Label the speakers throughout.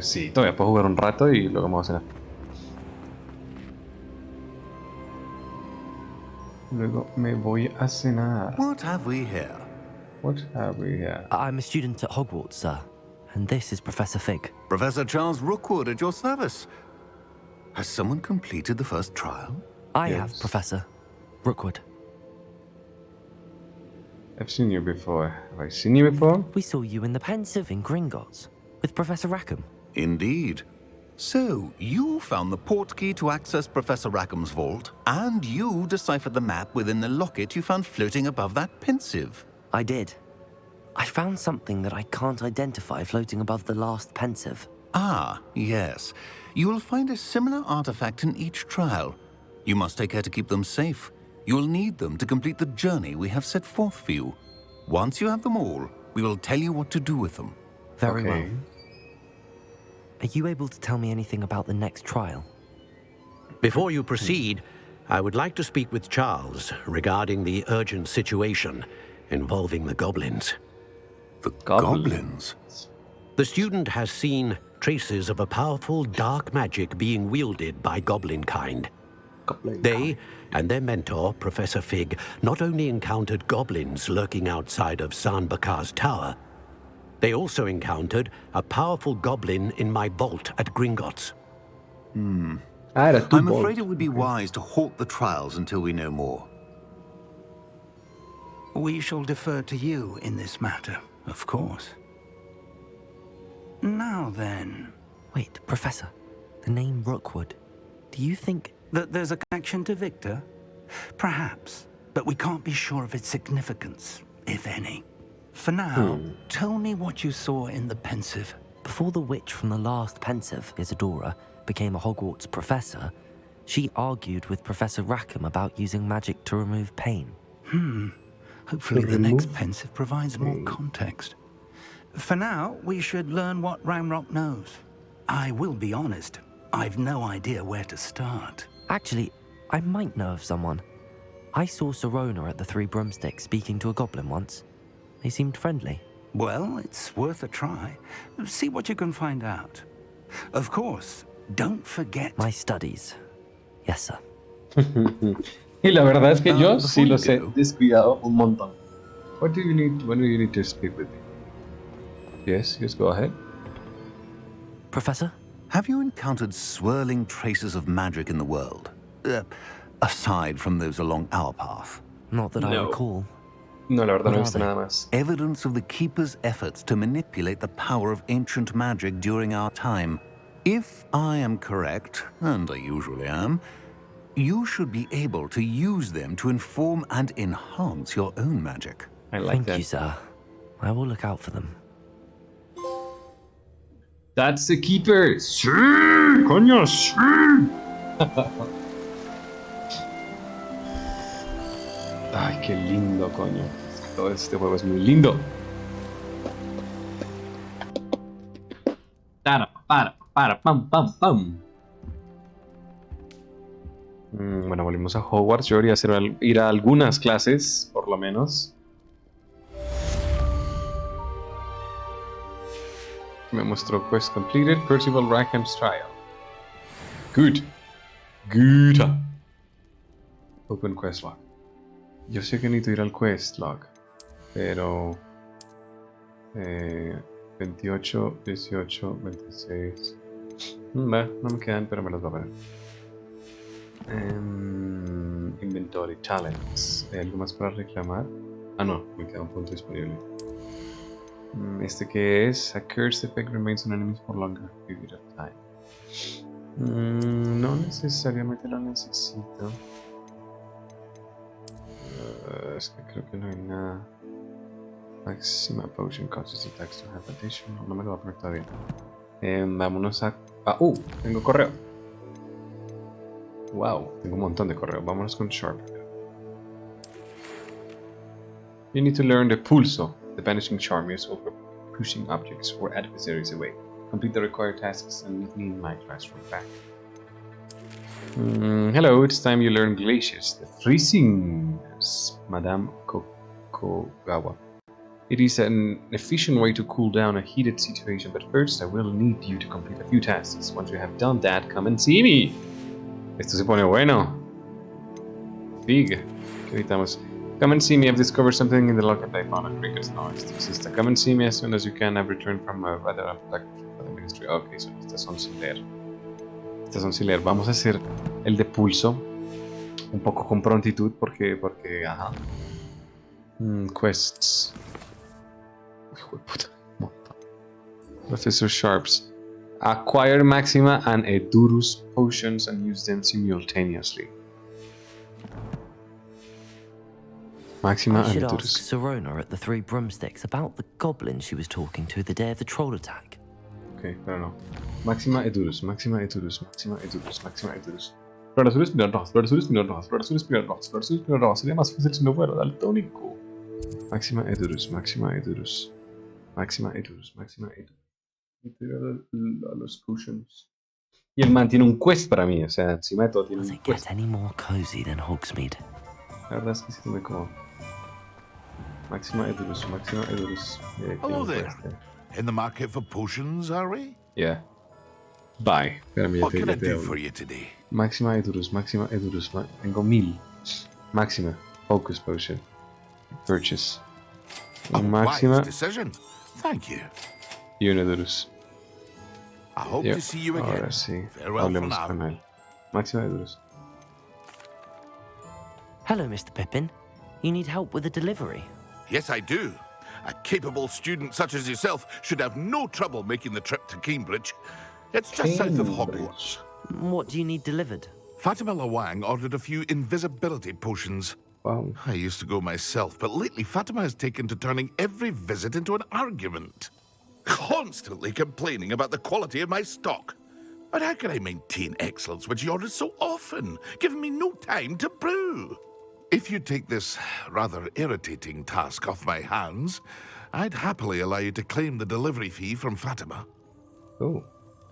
Speaker 1: Sí, todavía puedo jugar un rato y luego vamos a cenar. Luego me voy a cenar.
Speaker 2: What have we here?
Speaker 1: What have we here?
Speaker 3: I'm a student at Hogwarts, sir. And this is Professor Fig.
Speaker 2: Professor Charles Rookwood at your service. Has someone completed the first trial?
Speaker 3: I
Speaker 1: Yes.
Speaker 3: have, Professor Rookwood.
Speaker 1: I've seen you before. Have I seen you before?
Speaker 3: We saw you in the Pensive in Gringotts with Professor Rackham.
Speaker 2: Indeed. So, you found the portkey to access Professor Rackham's vault, and you deciphered the map within the locket you found floating above that Pensive.
Speaker 3: I did. I found something that I can't identify floating above the last Pensive.
Speaker 2: Ah, yes. You will find a similar artifact in each trial. You must take care to keep them safe. You will need them to complete the journey we have set forth for you. Once you have them all, we will tell you what to do with them.
Speaker 3: Very
Speaker 1: Okay.
Speaker 3: well. Are you able to tell me anything about the next trial?
Speaker 4: Before you proceed, I would like to speak with Charles regarding the urgent situation involving the goblins.
Speaker 2: The
Speaker 1: Goblins.
Speaker 2: goblins?
Speaker 4: The student has seen traces of a powerful dark magic being wielded by goblin kind. They and their mentor, Professor Fig, not only encountered goblins lurking outside of Sanbakar's tower, they also encountered a powerful goblin in my vault at Gringotts.
Speaker 1: Era tu
Speaker 2: I'm
Speaker 1: vault.
Speaker 2: afraid it would be wise to halt the trials until we know more.
Speaker 5: We shall defer to you in this matter, of course. Now then,
Speaker 3: Wait, Professor. The name Rookwood. Do you think...
Speaker 5: that there's a connection to Victor? Perhaps, but we can't be sure of its significance, if any. For now, tell me what you saw in the Pensive.
Speaker 3: Before the witch from the last Pensive, Isadora, became a Hogwarts professor, she argued with Professor Rackham about using magic to remove pain.
Speaker 5: Hopefully the next
Speaker 1: remove
Speaker 5: Pensive provides more context. For now, we should learn what Ramrock knows. I will be honest, I've no idea where to start.
Speaker 3: Actually, I might know of someone. I saw Serona at the Three Broomsticks speaking to a goblin once. They seemed friendly.
Speaker 5: Well, it's worth a try. See what you can find out. Of course, don't forget...
Speaker 3: My studies. Yes, sir.
Speaker 1: Y la verdad es que yo
Speaker 2: before
Speaker 1: sí
Speaker 2: you
Speaker 1: los he
Speaker 2: go-
Speaker 1: descuidado un montón. When do you need to speak with me? Yes, go ahead.
Speaker 3: Professor?
Speaker 2: Have you encountered swirling traces of magic in the world? Aside from those along our path.
Speaker 3: Not that I
Speaker 1: No.
Speaker 3: recall.
Speaker 1: No, la verdad
Speaker 3: What
Speaker 1: no he
Speaker 3: are
Speaker 1: visto
Speaker 3: they?
Speaker 1: nada más.
Speaker 2: Evidence of the Keeper's efforts to manipulate the power of ancient magic during our time. If I am correct, and I usually am, you should be able to use them to inform and enhance your own magic.
Speaker 1: I like
Speaker 3: Thank
Speaker 1: that.
Speaker 3: you, sir. I will look out for them.
Speaker 1: That's the keeper. Sí, coño, sí. Ay, qué lindo, coño. Todo este juego es muy lindo. Para, pam, pam, pam. Bueno, volvimos a Hogwarts. Yo debería ir a algunas clases, por lo menos. Me mostró quest completed, Percival Rackham's trial. Good. Open quest log. Yo sé que necesito ir al quest log, pero 28, 18, 26. No me quedan, pero me los voy a poner. Inventory, talents. ¿Hay algo más para reclamar? Ah, no, me queda un punto disponible. Este que es a curse effect remains on enemies for longer period of time. No necesariamente lo necesito. Es que creo que no hay nada. Maxima potion causes attacks to have additional. No me lo voy a poner todavía. Vámonos a. Tengo correo. Wow, tengo un montón de correo. Vámonos con Sharp. You need to learn the pulso. The vanishing charm used for pushing objects or adversaries away. Complete the required tasks and meet me in my classroom back. Hello, it's time you learn Glacius, the freezing Madame Kokogawa. It is an efficient way to cool down a heated situation, but first I will need you to complete a few tasks. Once you have done that, come and see me. Esto se pone bueno. Fig. ¿Qué necesitamos? Come and see me. I've discovered something in the locket I found at Cricket's. No, esto es esta. Come and see me as soon as you can. I've returned from a rather black for the ministry. Ok, so estas son sin leer. Estas son sin leer. Vamos a hacer el de pulso. Un poco con prontitud porque ajá. Quests. Hijo de puta. Professor Sharps. Acquire Maxima and Edurus potions and use them simultaneously. Maxima
Speaker 3: I
Speaker 1: and
Speaker 3: should ask
Speaker 1: Edurus.
Speaker 3: Sirona at the Three Broomsticks about the goblin she was talking to the day of the troll attack.
Speaker 1: Okay, pero no. Maxima Edurus, Maxima Edurus, Maxima Edurus, Maxima Edurus. Flor azul, espinas rojas, flor azul, espinas rojas, flor azul, espinas rojas, flor azul, espinas rojas. Sería más fácil si no fuera daltónico. Maxima Edurus, Maxima Edurus, Maxima Edurus, Maxima Edurus. A los potions. Y el man tiene un quest para mí, o sea, encima de todo tiene
Speaker 3: Does
Speaker 1: un
Speaker 3: it
Speaker 1: quest.
Speaker 3: get any more cozy than Hogsmeade?
Speaker 1: La verdad es que sí me como. Máxima Edurus, Máxima Edurus.
Speaker 6: Hello there. In the market for potions, are we?
Speaker 1: Yeah. Bye. Espérame,
Speaker 6: What
Speaker 1: ya
Speaker 6: can I
Speaker 1: te
Speaker 6: do
Speaker 1: hablo.
Speaker 6: for you today?
Speaker 1: Máxima Edurus, Máxima Edurus. Tengo 1000. Máxima. Focus Potion. Purchase.
Speaker 6: A
Speaker 1: Máxima
Speaker 6: wise decision. Thank you.
Speaker 1: y un Edurus.
Speaker 6: I hope
Speaker 1: Yep.
Speaker 6: to see you again.
Speaker 1: Ahora sí.
Speaker 6: Farewell for
Speaker 1: Hablemos con
Speaker 6: now.
Speaker 1: él. Máxima Edurus.
Speaker 3: Hello, Mr. Pippin. You need help with a delivery?
Speaker 6: Yes, I do. A capable student such as yourself should have no trouble making the trip to Cambridge. It's just south of Hogwarts.
Speaker 3: What do you need delivered?
Speaker 6: Fatima Lawang ordered a few invisibility potions.
Speaker 1: Wow.
Speaker 6: I used to go myself, but lately Fatima has taken to turning every visit into an argument. Constantly complaining about the quality of my stock. But how can I maintain excellence when she orders so often, giving me no time to brew? If you take this rather irritating task off my hands, I'd happily allow you to claim the delivery fee from Fatima.
Speaker 1: Oh.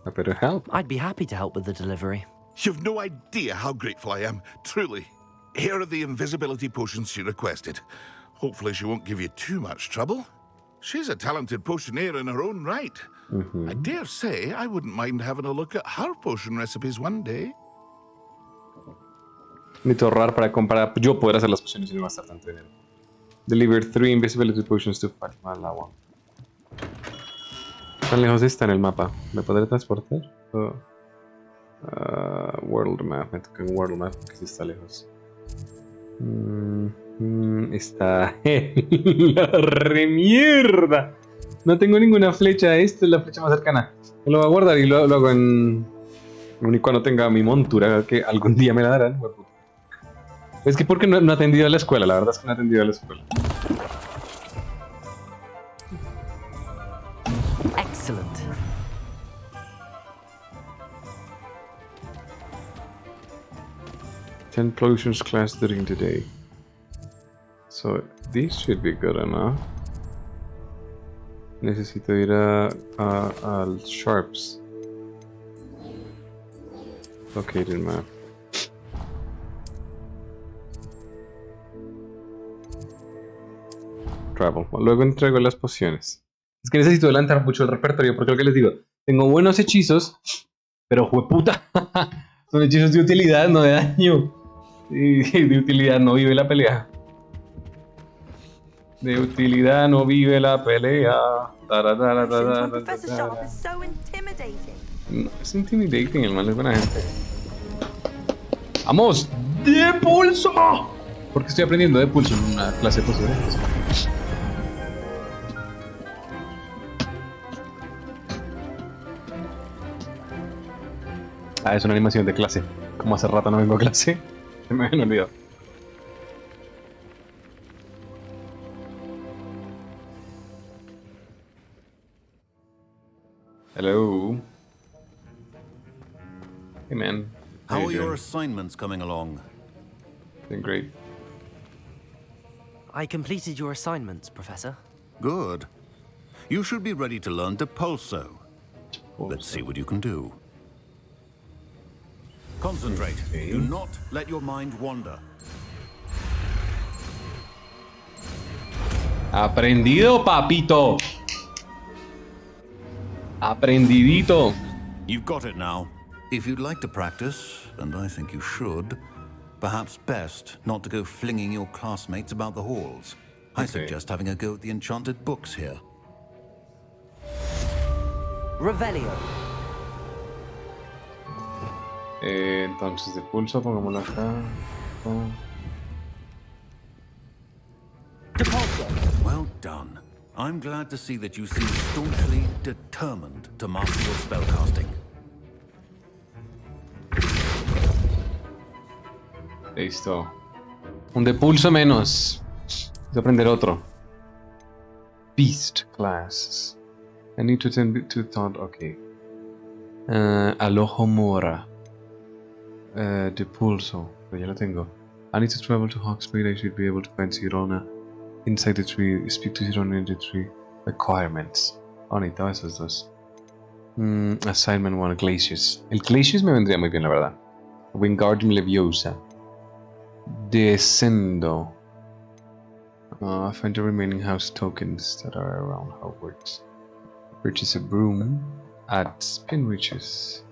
Speaker 1: I better help.
Speaker 3: I'd be happy to help with the delivery.
Speaker 6: You've no idea how grateful I am, truly. Here are the invisibility potions she requested. Hopefully she won't give you too much trouble. She's a talented potioneer in her own right. I dare say I wouldn't mind having a look at her potion recipes one day.
Speaker 1: Necesito ahorrar para comprar. Yo poder hacer las pociones y no gastar tanto dinero. Deliver 3 invisibility potions to Fatima Lawang. ¿Tan lejos está en el mapa? ¿Me podré transportar? Oh. World Map. Me toca en World Map porque sí está lejos. Está en la remierda. No tengo ninguna flecha. Esta es la flecha más cercana. Me lo voy a guardar y lo hago en... Y cuando tenga mi montura, que algún día me la darán. Es que porque no he atendido a la escuela. La verdad es que no he atendido a la escuela.
Speaker 3: Excellent.
Speaker 1: Ten potions class during the day. So this should be good enough. Necesito ir al Sharps. Located map. Travel. Luego entrego las pociones. Es que necesito adelantar mucho el repertorio porque lo que les digo, tengo buenos hechizos, pero jueputa, son hechizos de utilidad, no de daño. Y de utilidad no vive la pelea. De utilidad no vive la pelea.
Speaker 7: Professor Sharp is so intimidating.
Speaker 1: No es intimidating, el mal es buena gente. ¡Vamos! ¡De pulso! Porque estoy aprendiendo de pulso en una clase de postura. Ah, es una animación de clase. Como hace rato no vengo a clase, se me habían olvidado. Hello. Hey man.
Speaker 2: How
Speaker 1: you
Speaker 2: are your
Speaker 1: doing?
Speaker 2: assignments coming along?
Speaker 1: Doing great.
Speaker 3: I completed your assignments, Professor.
Speaker 2: Good. You should be ready to learn Depulso. Let's see what you can do. Concentrate. Do not let your mind wander.
Speaker 1: Aprendido, papito. Aprendidito.
Speaker 2: You've got it now. If you'd like to practice, and I think you should, perhaps best not to go flinging your classmates about the halls. I suggest having a go at the enchanted books here.
Speaker 3: Revelio.
Speaker 1: Entonces de pulso, pongámoslo acá.
Speaker 2: Well done. I'm glad to see that you seem staunchly determined to master your spellcasting.
Speaker 1: Listo. Un de pulso menos. Voy a aprender otro. Beast classes. I need to attend to thought. Okay. Alohomora. De pulso. Pero ya lo tengo. I need to travel to Hogsmeade. I should be able to find Sirona inside the tree. Speak to Sirona in the tree. Requirements. Oh, necesitaba esos dos. Assignment 1, Glacius. El Glacius me vendría muy bien, la verdad. Wingardium Leviosa. Descendo. Find the remaining house tokens that are around Hogwarts. Purchase a broom at Spinwitches.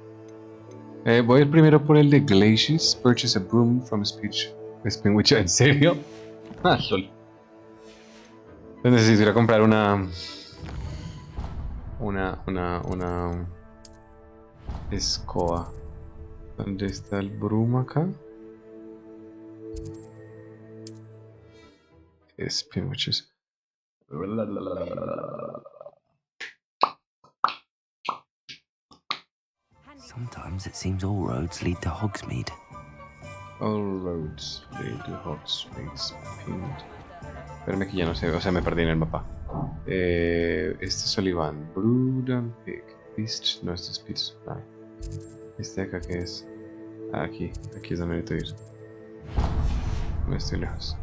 Speaker 1: Voy a ir primero por el de Glacius. Purchase a broom from Spinwitch. ¿En serio? Ah, lol. Necesito ir a comprar una escoba. ¿Dónde está el broom acá? Spinwitches.
Speaker 3: Sometimes it seems all roads lead to Hogsmeade.
Speaker 1: All roads lead to Hogsmeade. Espérame que ya no sé, o sea, me perdí en el mapa. Este es Oliván. Brood and Pig. Beast, no, este es Beast. Ah. Este de acá que es. Ah, aquí es donde necesito ir. No estoy lejos.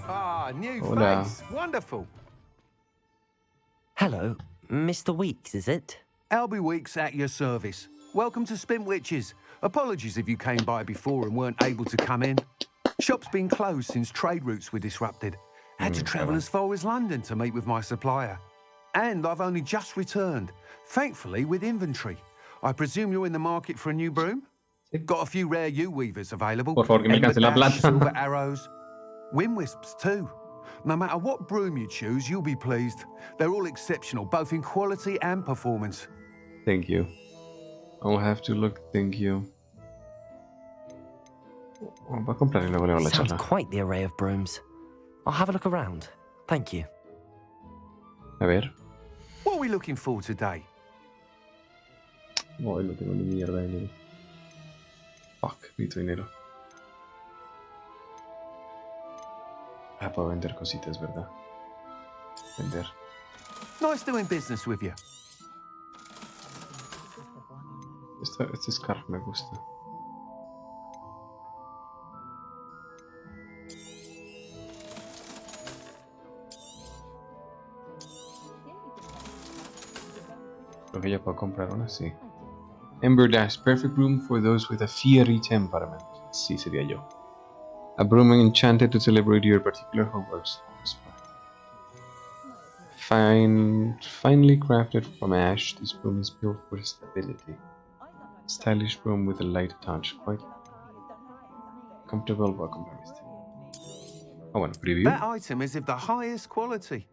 Speaker 5: Ah, new
Speaker 1: Hola.
Speaker 5: face. Wonderful.
Speaker 3: Hello, Mr. Weeks, is it?
Speaker 5: Albie Weeks at your service. Welcome to Spinwitches. Apologies if you came by before and weren't able to come in. Shop's been closed since trade routes were disrupted. Had to travel as far as London to meet with my supplier. And I've only just returned, thankfully with inventory. I presume you're in the market for a new broom? Got a few rare U-weavers available.
Speaker 1: Por favor, que me
Speaker 5: Ember
Speaker 1: alcance la
Speaker 5: dash,
Speaker 1: plata.
Speaker 5: silver arrows. Wind wisps too. No matter what broom you choose, you'll be pleased. They're all exceptional, both in quality and performance.
Speaker 1: Thank you. I'll have to look, thank you. Voy a comprar y luego le hago la
Speaker 3: Sounds
Speaker 1: charla.
Speaker 3: quite the array of brooms. I'll have a look around. Thank you.
Speaker 1: A ver.
Speaker 5: What are we looking for today?
Speaker 1: Hoy no tengo ni mierda de dinero. Fuck, necesito dinero. Ah, puedo vender cositas, ¿verdad? Vender.
Speaker 5: Nice doing business with you.
Speaker 1: Este scarf me gusta. Creo que ya puedo comprar una, sí. Ember Dash, perfect broom for those with a fiery temperament. Sí, sería yo. A broom enchanted to celebrate your particular Hogwarts. Finely crafted from ash, this broom is built for stability. Stylish broom with a light touch, quite comfortable. Welcome, Mr. Oh, bueno, preview.
Speaker 5: That item is of the highest quality.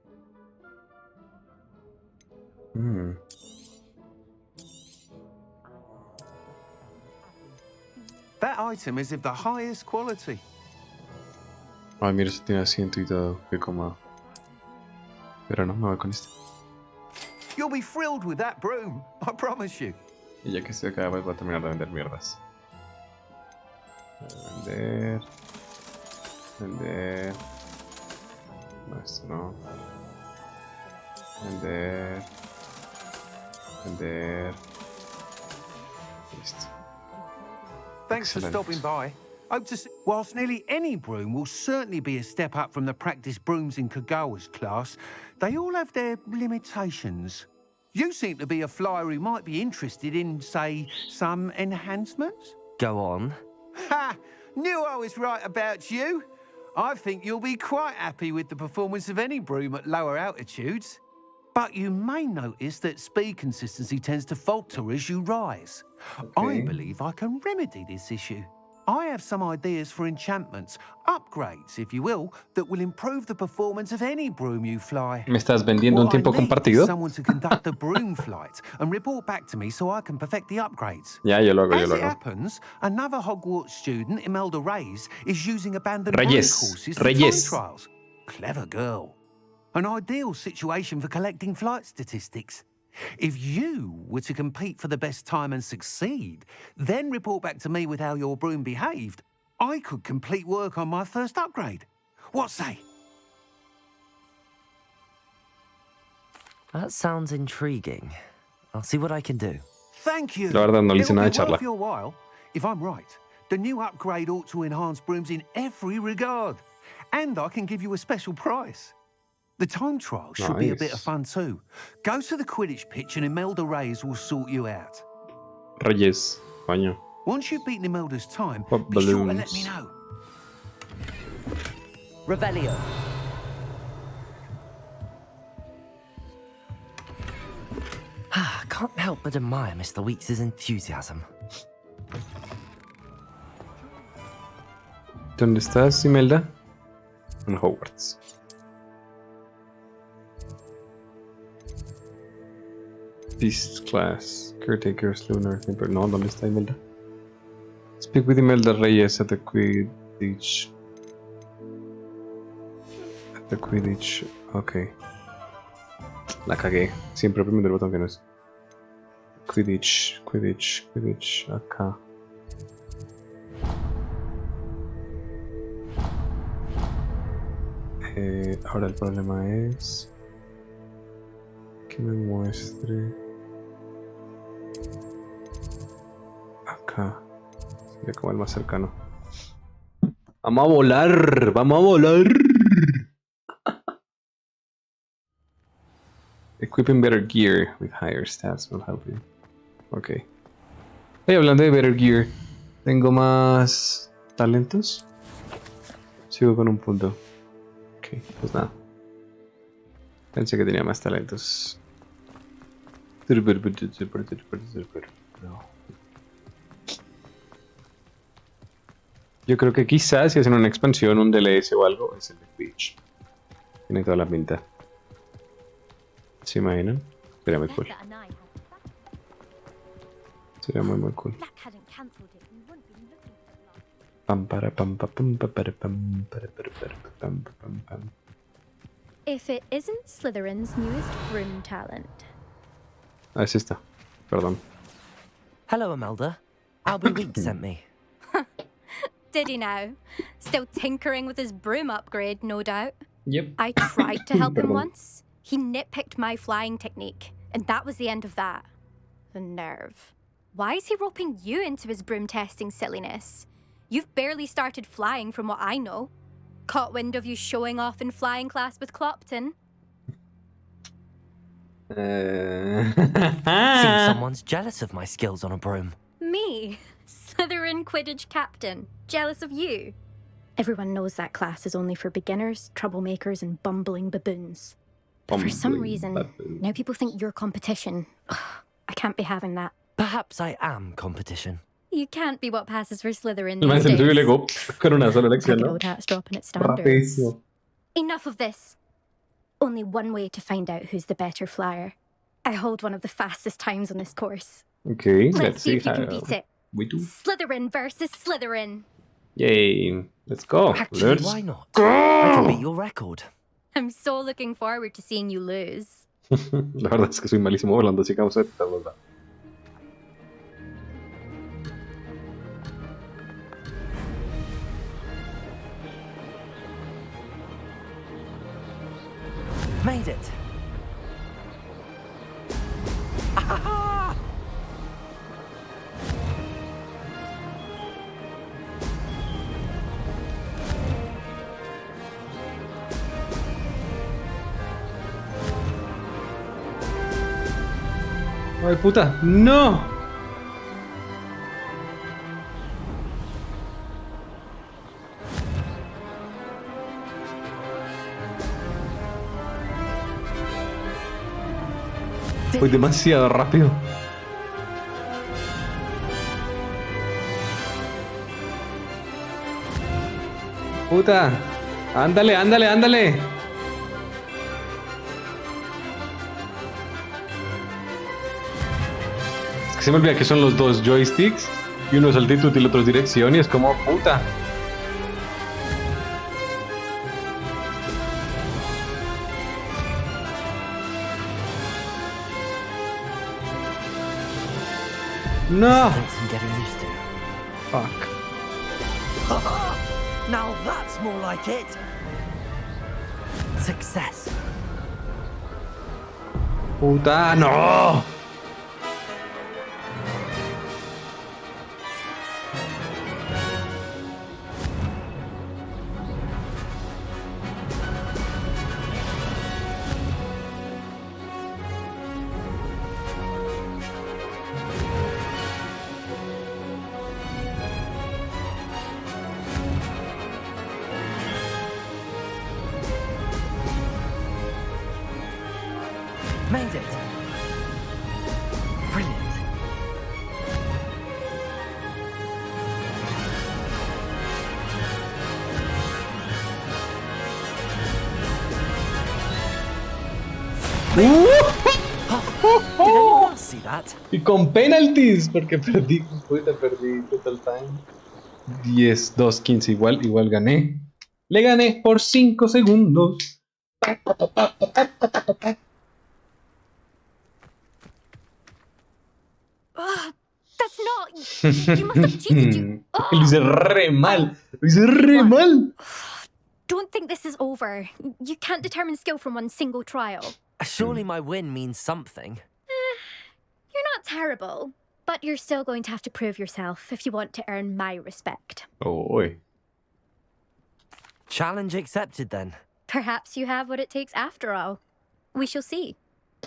Speaker 5: That item is of the highest quality.
Speaker 1: Ay, mira, se tiene asiento y todo, qué cómodo. Pero no, me voy con este.
Speaker 5: You'll be thrilled with that broom, I promise you.
Speaker 1: Y ya que estoy acá, voy a terminar de vender mierdas. Vender. Vender. No, esto no. Vender. Vender. Listo.
Speaker 5: Thanks for stopping by. Hope to see. Whilst nearly any broom will certainly be a step up from the practice brooms in Kagawa's class, they all have their limitations. You seem to be a flyer who might be interested in, say, some enhancements?
Speaker 3: Go on.
Speaker 5: Ha! Knew I was right about you. I think you'll be quite happy with the performance of any broom at lower altitudes. But you may notice that speed consistency tends to falter as you rise. I believe I can remedy this issue. I have some ideas for enchantments, upgrades, if you will, that will improve the performance of any broom you fly.
Speaker 1: ¿Me estás vendiendo un tiempo
Speaker 5: What I need
Speaker 1: compartido?
Speaker 5: is someone to conduct the broom flight and report back to me so I can perfect the upgrades.
Speaker 1: Ya, yo lo hago, yo
Speaker 5: As
Speaker 1: lo
Speaker 5: it
Speaker 1: hago.
Speaker 5: happens, another Hogwarts student, Imelda Reyes, is using abandoned broom
Speaker 1: Reyes.
Speaker 5: courses for time
Speaker 1: Reyes.
Speaker 5: trials. Clever girl. An ideal situation for collecting flight statistics. If you were to compete for the best time and succeed, then report back to me with how your broom behaved, I could complete work on my first upgrade. What say?
Speaker 3: That sounds intriguing. I'll see what I can do.
Speaker 5: Thank you.
Speaker 1: La verdad, no le hice
Speaker 5: It'll
Speaker 1: nada
Speaker 5: be
Speaker 1: de charla.
Speaker 5: worth your while. If I'm right, the new upgrade ought to enhance brooms in every regard. And I can give you a special price. The time trial should be a bit of fun too. Go to the Quidditch pitch and Imelda Reyes will sort you out.
Speaker 1: Reyes, coño.
Speaker 5: Once you've beaten Imelda's time,
Speaker 1: Pop
Speaker 5: be sure to let
Speaker 1: balloons.
Speaker 5: me know.
Speaker 3: Revelio. Can't help but admire Mr. Weeks' enthusiasm.
Speaker 1: ¿Dónde estás, Imelda? En Hogwarts. Beast class, caretakers, lunar, pero no, ¿dónde está Imelda? Speak with Imelda Reyes at the Quidditch. At the Quidditch, ok. La cagué, siempre oprimiendo el botón que no es. Quidditch, Quidditch, Quidditch, acá. Ahora el problema es que me muestre acá. Sería como el más cercano. ¡Vamos a volar! ¡Vamos a volar! Equipping better gear with higher stats will help you. Ok. Hey, hablando de better gear, ¿tengo más talentos? Sigo con un punto. Ok, pues nada. Pensé que tenía más talentos. No. Yo creo que quizás si hacen una expansión, un DLS o algo, es el de Twitch. Tiene toda la pinta. ¿Se imaginan? Sería muy cool. Sería muy cool. Pam para pam pa pam pa para pam para pam pam pam.
Speaker 8: If it isn't Slytherin's newest broom talent.
Speaker 1: Ah, es esta. Perdón.
Speaker 3: Hello, Imelda. Albie Weeks sent me.
Speaker 8: Did he now? Still tinkering with his broom upgrade, no doubt.
Speaker 1: Yep.
Speaker 8: I tried to help him
Speaker 1: Perdón.
Speaker 8: once. He nitpicked my flying technique, and that was the end of that. The nerve. Why is he roping you into his broom testing silliness? You've barely started flying from what I know. Caught wind of you showing off in flying class with Clopton.
Speaker 3: Seems someone's jealous of my skills on a broom.
Speaker 8: Me, Slytherin Quidditch captain, jealous of you. Everyone knows that class is only for beginners, troublemakers, and bumbling baboons. But for some reason, now people think you're competition. Ugh, I can't be having that.
Speaker 3: Perhaps I am competition.
Speaker 8: You can't be what passes for Slytherin
Speaker 1: El man
Speaker 8: these
Speaker 1: se le subió y le
Speaker 8: days.
Speaker 1: digo, con una sola elección,
Speaker 8: Ragged
Speaker 1: ¿no?
Speaker 8: old hat's dropping its standards.
Speaker 1: Rapidísimo.
Speaker 8: Enough of this. Only one way to find out who's the better flyer. I hold one of the fastest times on this course.
Speaker 1: Okay,
Speaker 8: Let's see if you
Speaker 1: how
Speaker 8: can beat it.
Speaker 1: we do.
Speaker 8: Slytherin versus Slytherin.
Speaker 1: Yay, let's go.
Speaker 3: Actually,
Speaker 1: Let's
Speaker 3: why not?
Speaker 1: go.
Speaker 3: I can beat your record.
Speaker 8: I'm so looking forward to seeing you lose.
Speaker 1: La verdad es que soy malísimo volando, así que vamos a intentarlo.
Speaker 3: Made it.
Speaker 1: ¡Ay, puta! ¡No! Voy demasiado rápido. Puta. Ándale, ándale, ándale. Es que se me olvida que son los dos joysticks. Y uno es altitud y el otro es dirección. Y es como, puta. No. Fuck.
Speaker 3: Now that's more like it. Success.
Speaker 1: Puta, no.
Speaker 3: Made it. Brilliant. Did anyone else see that?
Speaker 1: Y con penalties, porque perdí, puta, perdí total time. 10, 2, 15, igual gané. Le gané por 5 segundos.
Speaker 8: That's not. You must have cheated.
Speaker 1: Lo hice re mal. Lo hice re mal.
Speaker 8: Don't think this is over. You can't determine skill from one single trial.
Speaker 3: Surely my win means something.
Speaker 8: You're not terrible, but you're still going to have to prove yourself if you want to earn my respect.
Speaker 1: Oy.
Speaker 3: Challenge accepted then.
Speaker 8: Perhaps you have what it takes after all. We shall see.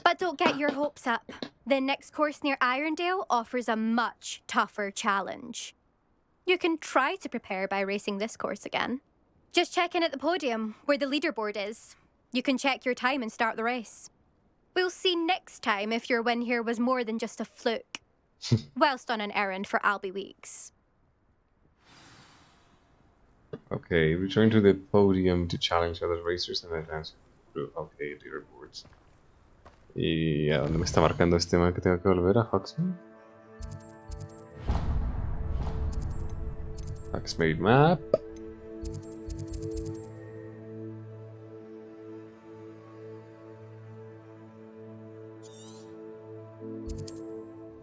Speaker 8: But don't get your hopes up. The next course near Irondale offers a much tougher challenge. You can try to prepare by racing this course again. Just check in at the podium, where the leaderboard is. You can check your time and start the race. We'll see next time if your win here was more than just a fluke. Whilst on an errand for Albie Weeks.
Speaker 1: Okay, return to the podium to challenge other racers and advance through. Okay, leaderboards. ¿Y a dónde me está marcando este man que tengo que volver? ¿A Hogsmeade? Hogsmeade map.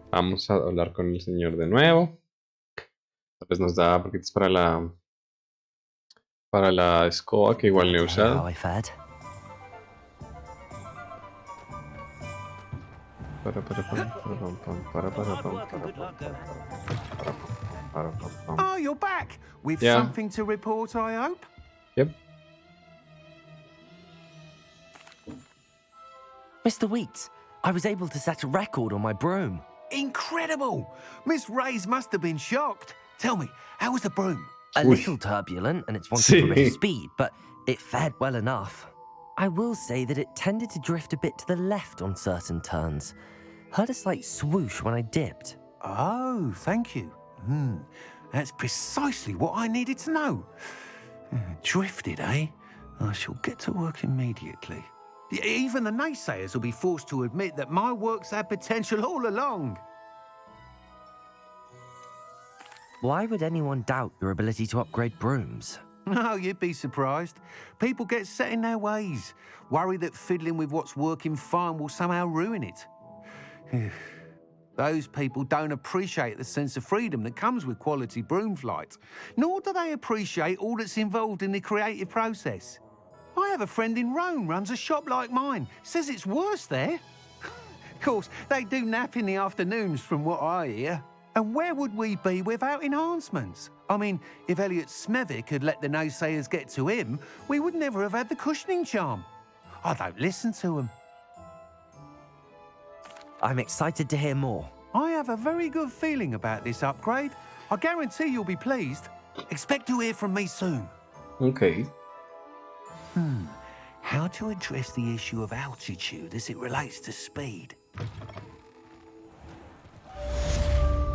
Speaker 1: Vamos a hablar con el señor de nuevo. Tal vez nos da poquitos para la escoba que igual no he usado.
Speaker 5: Oh, you're back! With something to report, I hope?
Speaker 1: Yep.
Speaker 3: Mr. Weeks, I was able to set a record on my broom.
Speaker 5: Incredible! Miss Reyes must have been shocked. Tell me, how was the broom?
Speaker 3: A little turbulent, and it's wanted for a bit of speed, but it fared well enough. I will say that it tended to drift a bit to the left on certain turns. Heard a slight swoosh when I dipped.
Speaker 5: Oh, thank you. That's precisely what I needed to know. Drifted, eh? I shall get to work immediately. Even the naysayers will be forced to admit that my work's had potential all along.
Speaker 3: Why would anyone doubt your ability to upgrade brooms?
Speaker 5: No, you'd be surprised. People get set in their ways, worry that fiddling with what's working fine will somehow ruin it. Those people don't appreciate the sense of freedom that comes with quality broom flight, nor do they appreciate all that's involved in the creative process. I have a friend in Rome runs a shop like mine. Says it's worse there. Of course, they do nap in the afternoons from what I hear. And where would we be without enhancements? I mean, if Elliot Smethwick had let the naysayers get to him, we would never have had the cushioning charm. I don't listen to them.
Speaker 3: I'm excited to hear more.
Speaker 5: I have a very good feeling about this upgrade. I guarantee you'll be pleased. Expect to hear from me soon.
Speaker 1: Okay.
Speaker 5: How to address the issue of altitude as it relates to speed?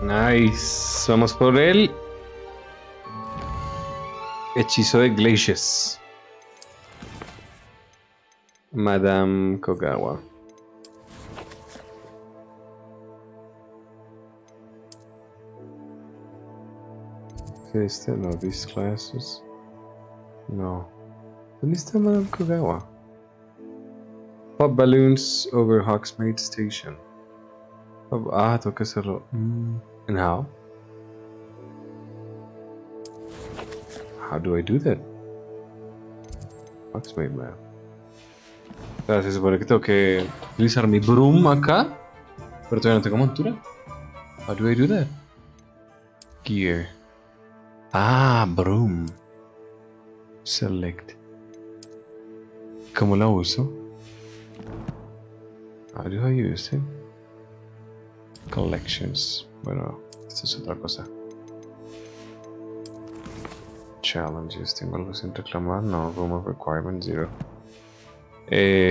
Speaker 1: Nice. Vamos por el hechizo de Glacius. Madame Kogawa. No, these classes. No. ¿Dónde está Madame Kogawa? Pop balloons over Hogsmeade Station. Tengo que hacerlo. And how? How do I do that? Hogsmeade map. O sea, se supone que tengo que utilizar mi broom acá, pero todavía no tengo montura. How do I do that? Gear. Broom. Select. ¿Cómo la uso? How do I use it? Collections. Bueno, esto es otra cosa. Challenges. ¿Tengo algo sin reclamar? No. Room of Requirement 0.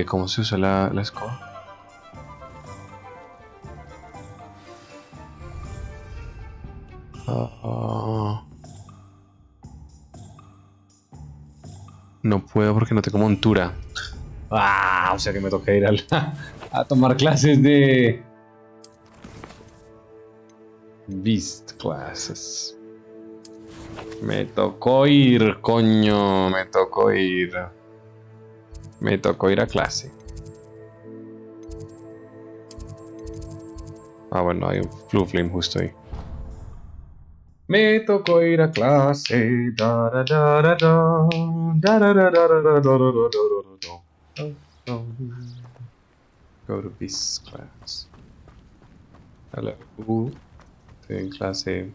Speaker 1: ¿Cómo se usa la escoba? No puedo porque no tengo montura. O sea que me toca ir a tomar clases de Beast Classes. Me tocó ir, coño. Me tocó ir a clase. Bueno, hay un Blue Flame justo ahí. Me tocó ir a clase. Go to Beast class. Hello. Estoy en clase.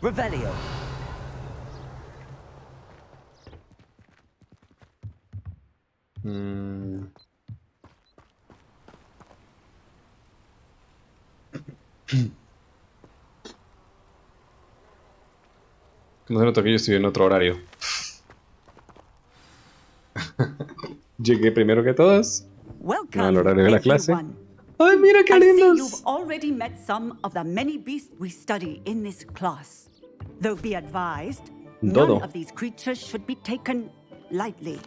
Speaker 3: Revelio.
Speaker 1: No se nota que yo estoy en otro horario. Llegué primero que todos. Al horario de la clase. ¡Ay, mira qué lindos!
Speaker 9: You've already met some of the many beasts we study in this class. Though be advised, none of these creatures should be taken lightly.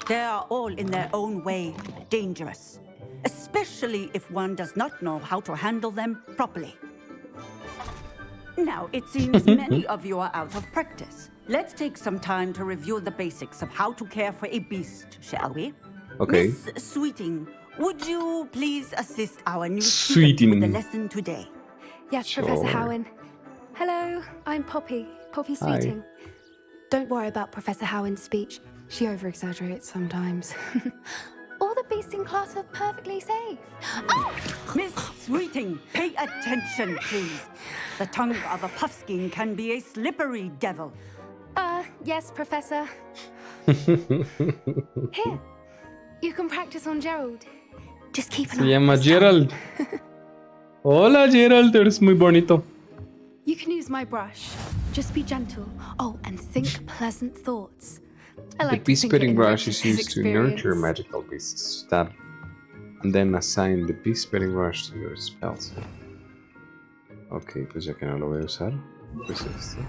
Speaker 9: They are all in their own way dangerous, especially if one does not know how to handle them properly. Now, it seems many of you are out of practice. Let's take some time to review the basics of how to care for a beast, shall we?
Speaker 1: Okay.
Speaker 9: Miss Sweeting, would you please assist our new student with the lesson today?
Speaker 10: Yes, sure. Professor Howen. Hello, I'm Poppy Sweeting. Don't worry about Professor Howen's speech. She over-exaggerates sometimes. All the beasts in class are perfectly safe.
Speaker 9: Oh! Miss Sweeting, pay attention, please. The tongue of a puffskein can be a slippery devil.
Speaker 10: Yes, Professor. Here, you can practice on Gerald. Just keep an eye.
Speaker 1: Se llama Gerald. Hola, Gerald, eres muy bonito.
Speaker 10: You can use my brush. Just be gentle. Oh, and think pleasant thoughts.
Speaker 1: The beast-spitting brush is used to nurture magical beasts. Stab. And then assign the beast-spitting brush to your spells. Ok, pues ya que no lo voy a usar, pues esto.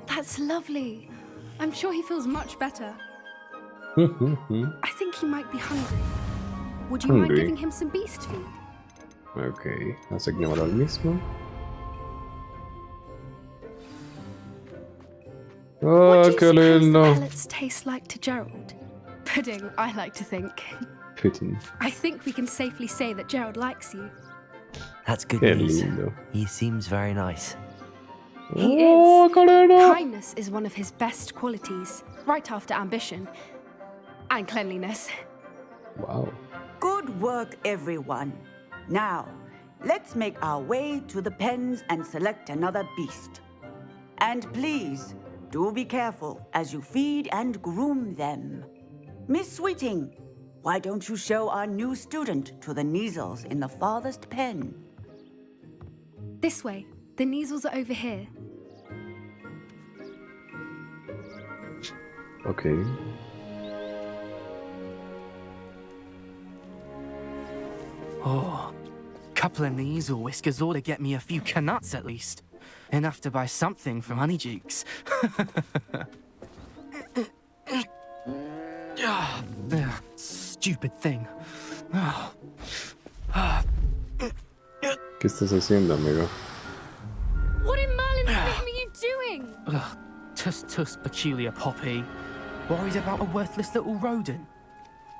Speaker 10: That's lovely. I'm sure he feels much better. I think he might be hungry. Would you mind giving him some beast food?
Speaker 1: Ok, asignamos al mismo. Oh, qué lindo.
Speaker 10: What do you suppose the pellets taste like to Gerald? Pudding, I like to think.
Speaker 1: Pudding.
Speaker 10: I think we can safely say that Gerald likes you.
Speaker 3: That's good
Speaker 1: Qué
Speaker 3: news.
Speaker 1: lindo.
Speaker 3: He seems very nice.
Speaker 10: He is. Kindness is one of his best qualities, right after ambition. And cleanliness.
Speaker 1: Wow.
Speaker 9: Good work, everyone. Now, let's make our way to the pens and select another beast. And please, do be careful as you feed and groom them. Miss Sweeting, why don't you show our new student to the Kneazles in the farthest pen?
Speaker 10: This way. The Kneazles are over here.
Speaker 1: Ok.
Speaker 11: Oh, couple of these or whiskers ought to get me a few canuts at least. Enough to buy something from Honeydukes. Stupid thing.
Speaker 1: ¿Qué estás haciendo, amigo?
Speaker 10: What in Merlin's name are you doing?
Speaker 11: Tuss, peculiar Poppy. Worried about a worthless little rodent.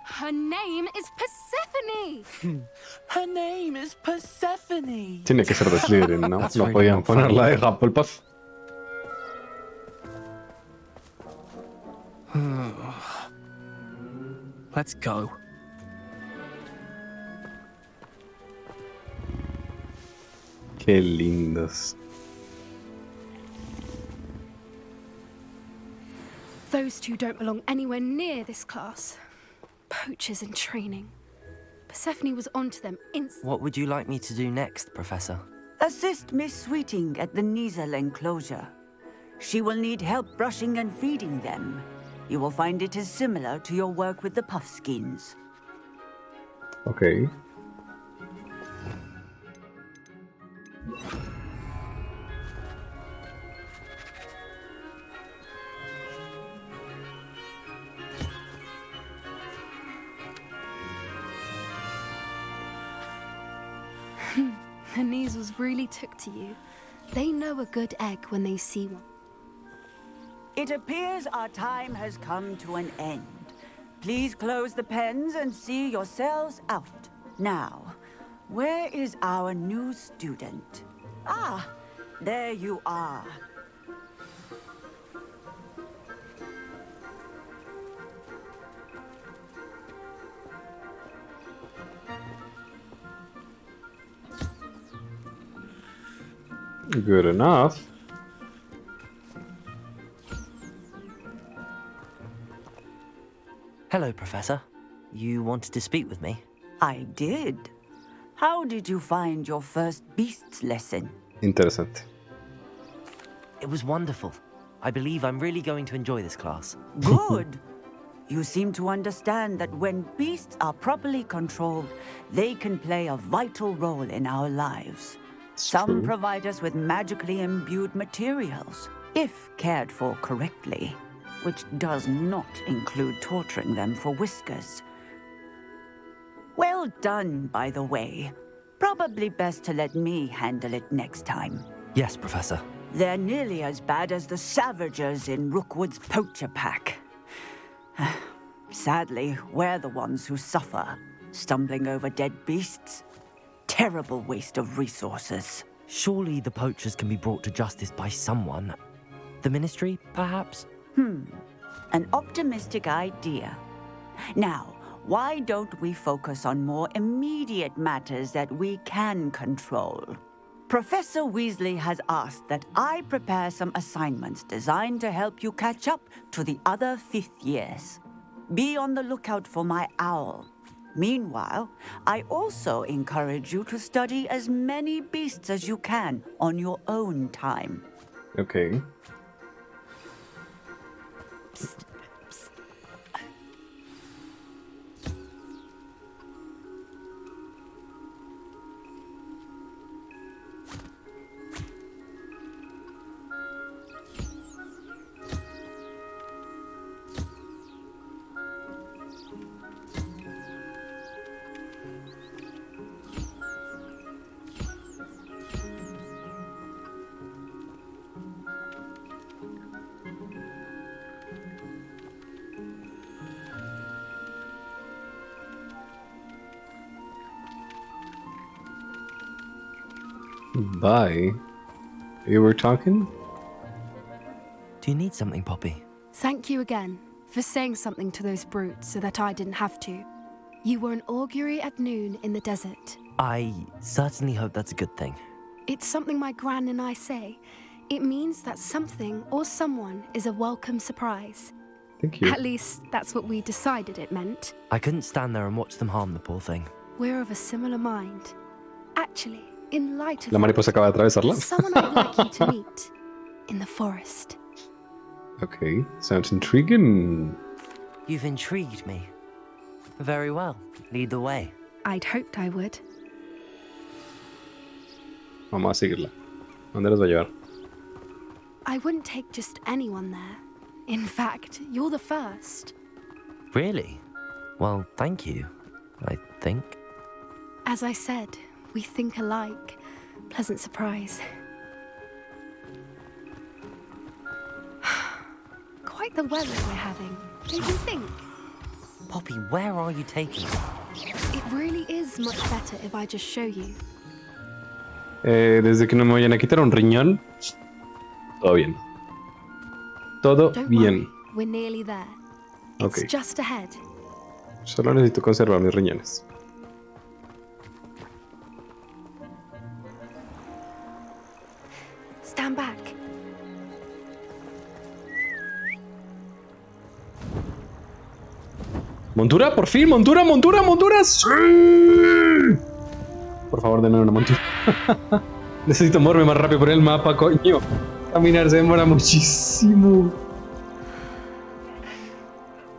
Speaker 10: Her name is Persephone.
Speaker 11: Her name is Persephone.
Speaker 1: Tiene que ser de Slytherin, ¿no? No podían ponerla de Hufflepuff.
Speaker 11: Let's go.
Speaker 1: Qué lindos.
Speaker 10: Those two don't belong anywhere near this class. Poachers in training. Persephone was onto them instantly.
Speaker 3: What would you like me to do next, Professor?
Speaker 9: Assist Miss Sweeting at the Nizel enclosure. She will need help brushing and feeding them. You will find it is similar to your work with the puffskins.
Speaker 1: Okay.
Speaker 10: The Niezels really took to you. They know a good egg when they see one.
Speaker 9: It appears our time has come to an end. Please close the pens and see yourselves out. Now, where is our new student? Ah, there you are.
Speaker 1: Good enough.
Speaker 3: Hello, Professor. You wanted to speak with me?
Speaker 9: I did. How did you find your first beasts lesson?
Speaker 1: Interesante.
Speaker 3: It was wonderful. I believe I'm really going to enjoy this class.
Speaker 9: Good. You seem to understand that when beasts are properly controlled, they can play a vital role in our lives. Some provide us with magically imbued materials, if cared for correctly, which does not include torturing them for whiskers. Well done, by the way. Probably best to let me handle it next time.
Speaker 3: Yes, Professor.
Speaker 9: They're nearly as bad as the Savagers in Rookwood's poacher pack. Sadly, we're the ones who suffer, stumbling over dead beasts. Terrible waste of resources.
Speaker 3: Surely the poachers can be brought to justice by someone. The Ministry, perhaps?
Speaker 9: An optimistic idea. Now, why don't we focus on more immediate matters that we can control? Professor Weasley has asked that I prepare some assignments designed to help you catch up to the other 5th years. Be on the lookout for my owl. Meanwhile, I also encourage you to study as many beasts as you can on your own time.
Speaker 1: Okay. Bye. You were talking?
Speaker 3: Do you need something, Poppy?
Speaker 10: Thank you again for saying something to those brutes so that I didn't have to. You were an augury at noon in the desert.
Speaker 3: I certainly hope that's a good thing.
Speaker 10: It's something my gran and I say. It means that something or someone is a welcome surprise.
Speaker 1: Thank you.
Speaker 10: At least that's what we decided it meant.
Speaker 3: I couldn't stand there and watch them harm the poor thing.
Speaker 10: We're of a similar mind. Actually, in light of
Speaker 1: La mariposa acaba de atravesarla.
Speaker 10: someone I'd like you to meet in the forest.
Speaker 1: Okay, sounds intriguing.
Speaker 3: You've intrigued me. Very well. Lead the way.
Speaker 10: I'd hoped I would.
Speaker 1: Vamos a seguirla. ¿Dónde los va a llevar?
Speaker 10: I wouldn't take just anyone there. In fact, you're the first.
Speaker 3: Really? Well, thank you, I think.
Speaker 10: As I said, we think alike. Pleasant surprise. Quite the weather we're having, don't you think?
Speaker 3: Poppy, where are you taking me?
Speaker 10: It really is much better if I just show you.
Speaker 1: Desde que no me vayan a quitar un riñón, todo bien. Todo
Speaker 10: Don't
Speaker 1: bien.
Speaker 10: worry, we're nearly there. It's
Speaker 1: Okay.
Speaker 10: just ahead.
Speaker 1: Solo necesito conservar mis riñones.
Speaker 10: Stand back.
Speaker 1: ¡Montura! ¡Por fin! ¡Montura! ¡Montura! ¡Montura! ¡Sí! Por favor, denme una montura. Necesito moverme más rápido por el mapa, coño. Caminar se demora muchísimo.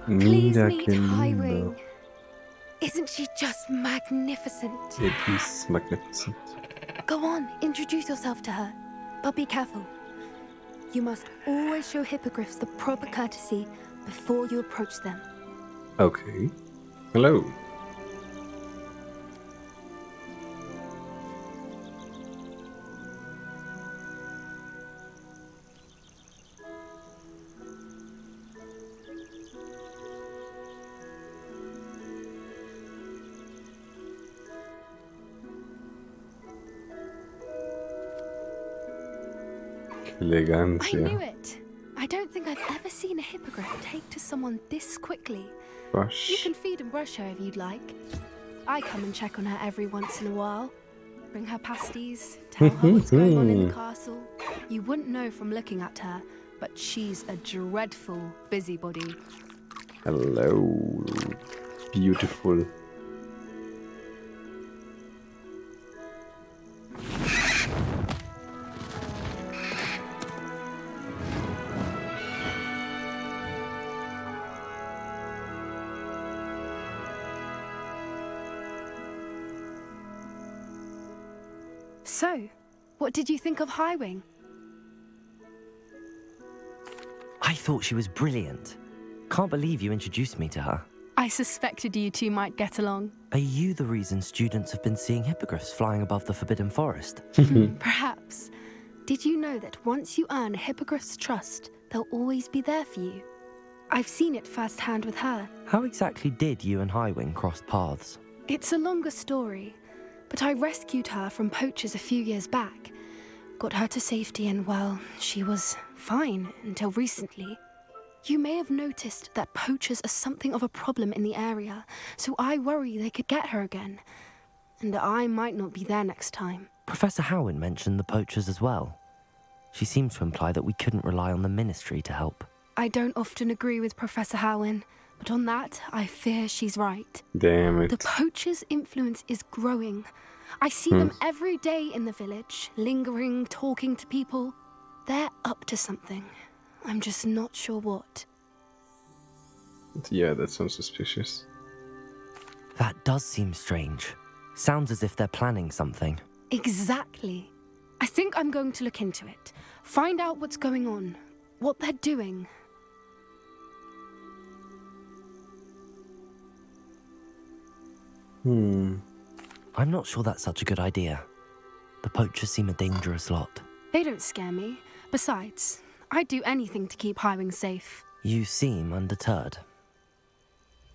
Speaker 10: Please
Speaker 1: Mira
Speaker 10: meet
Speaker 1: qué lindo.
Speaker 10: Highwing. Isn't she just magnificent?
Speaker 1: It is magnificent.
Speaker 10: Go on, introduce yourself to her. But be careful. You must always show hippogriffs the proper courtesy before you approach them.
Speaker 1: Okay. Hello. Qué
Speaker 10: I
Speaker 1: elegancia.
Speaker 10: knew it. I don't think I've ever seen a hippogriff take to someone this quickly. You
Speaker 1: Gosh.
Speaker 10: can feed and brush her if you'd like. I come and check on her every once in a while. Bring her pasties, tell her what's going on in the castle. You wouldn't know from looking at her, but she's a dreadful busybody.
Speaker 1: Hello. Beautiful.
Speaker 10: So, what did you think of Highwing?
Speaker 3: I thought she was brilliant. Can't believe you introduced me to her.
Speaker 10: I suspected you two might get along.
Speaker 3: Are you the reason students have been seeing hippogriffs flying above the Forbidden Forest?
Speaker 10: Perhaps. Did you know that once you earn a hippogriff's trust, they'll always be there for you? I've seen it firsthand with her.
Speaker 3: How exactly did you and Highwing cross paths?
Speaker 10: It's a longer story, but I rescued her from poachers a few years back. Got her to safety and, well, she was fine until recently. You may have noticed that poachers are something of a problem in the area, so I worry they could get her again. And I might not be there next time.
Speaker 3: Professor Howin mentioned the poachers as well. She seemed to imply that we couldn't rely on the ministry to help.
Speaker 10: I don't often agree with Professor Howin, but on that, I fear she's right.
Speaker 1: Damn it.
Speaker 10: The poachers' influence is growing. I see them every day in the village, lingering, talking to people. They're up to something. I'm just not sure what.
Speaker 1: Yeah, that sounds suspicious.
Speaker 3: That does seem strange. Sounds as if they're planning something.
Speaker 10: Exactly. I think I'm going to look into it. Find out what's going on, what they're doing.
Speaker 3: I'm not sure that's such a good idea. The poachers seem a dangerous lot.
Speaker 10: They don't scare me. Besides, I'd do anything to keep Highwing safe.
Speaker 3: You seem undeterred.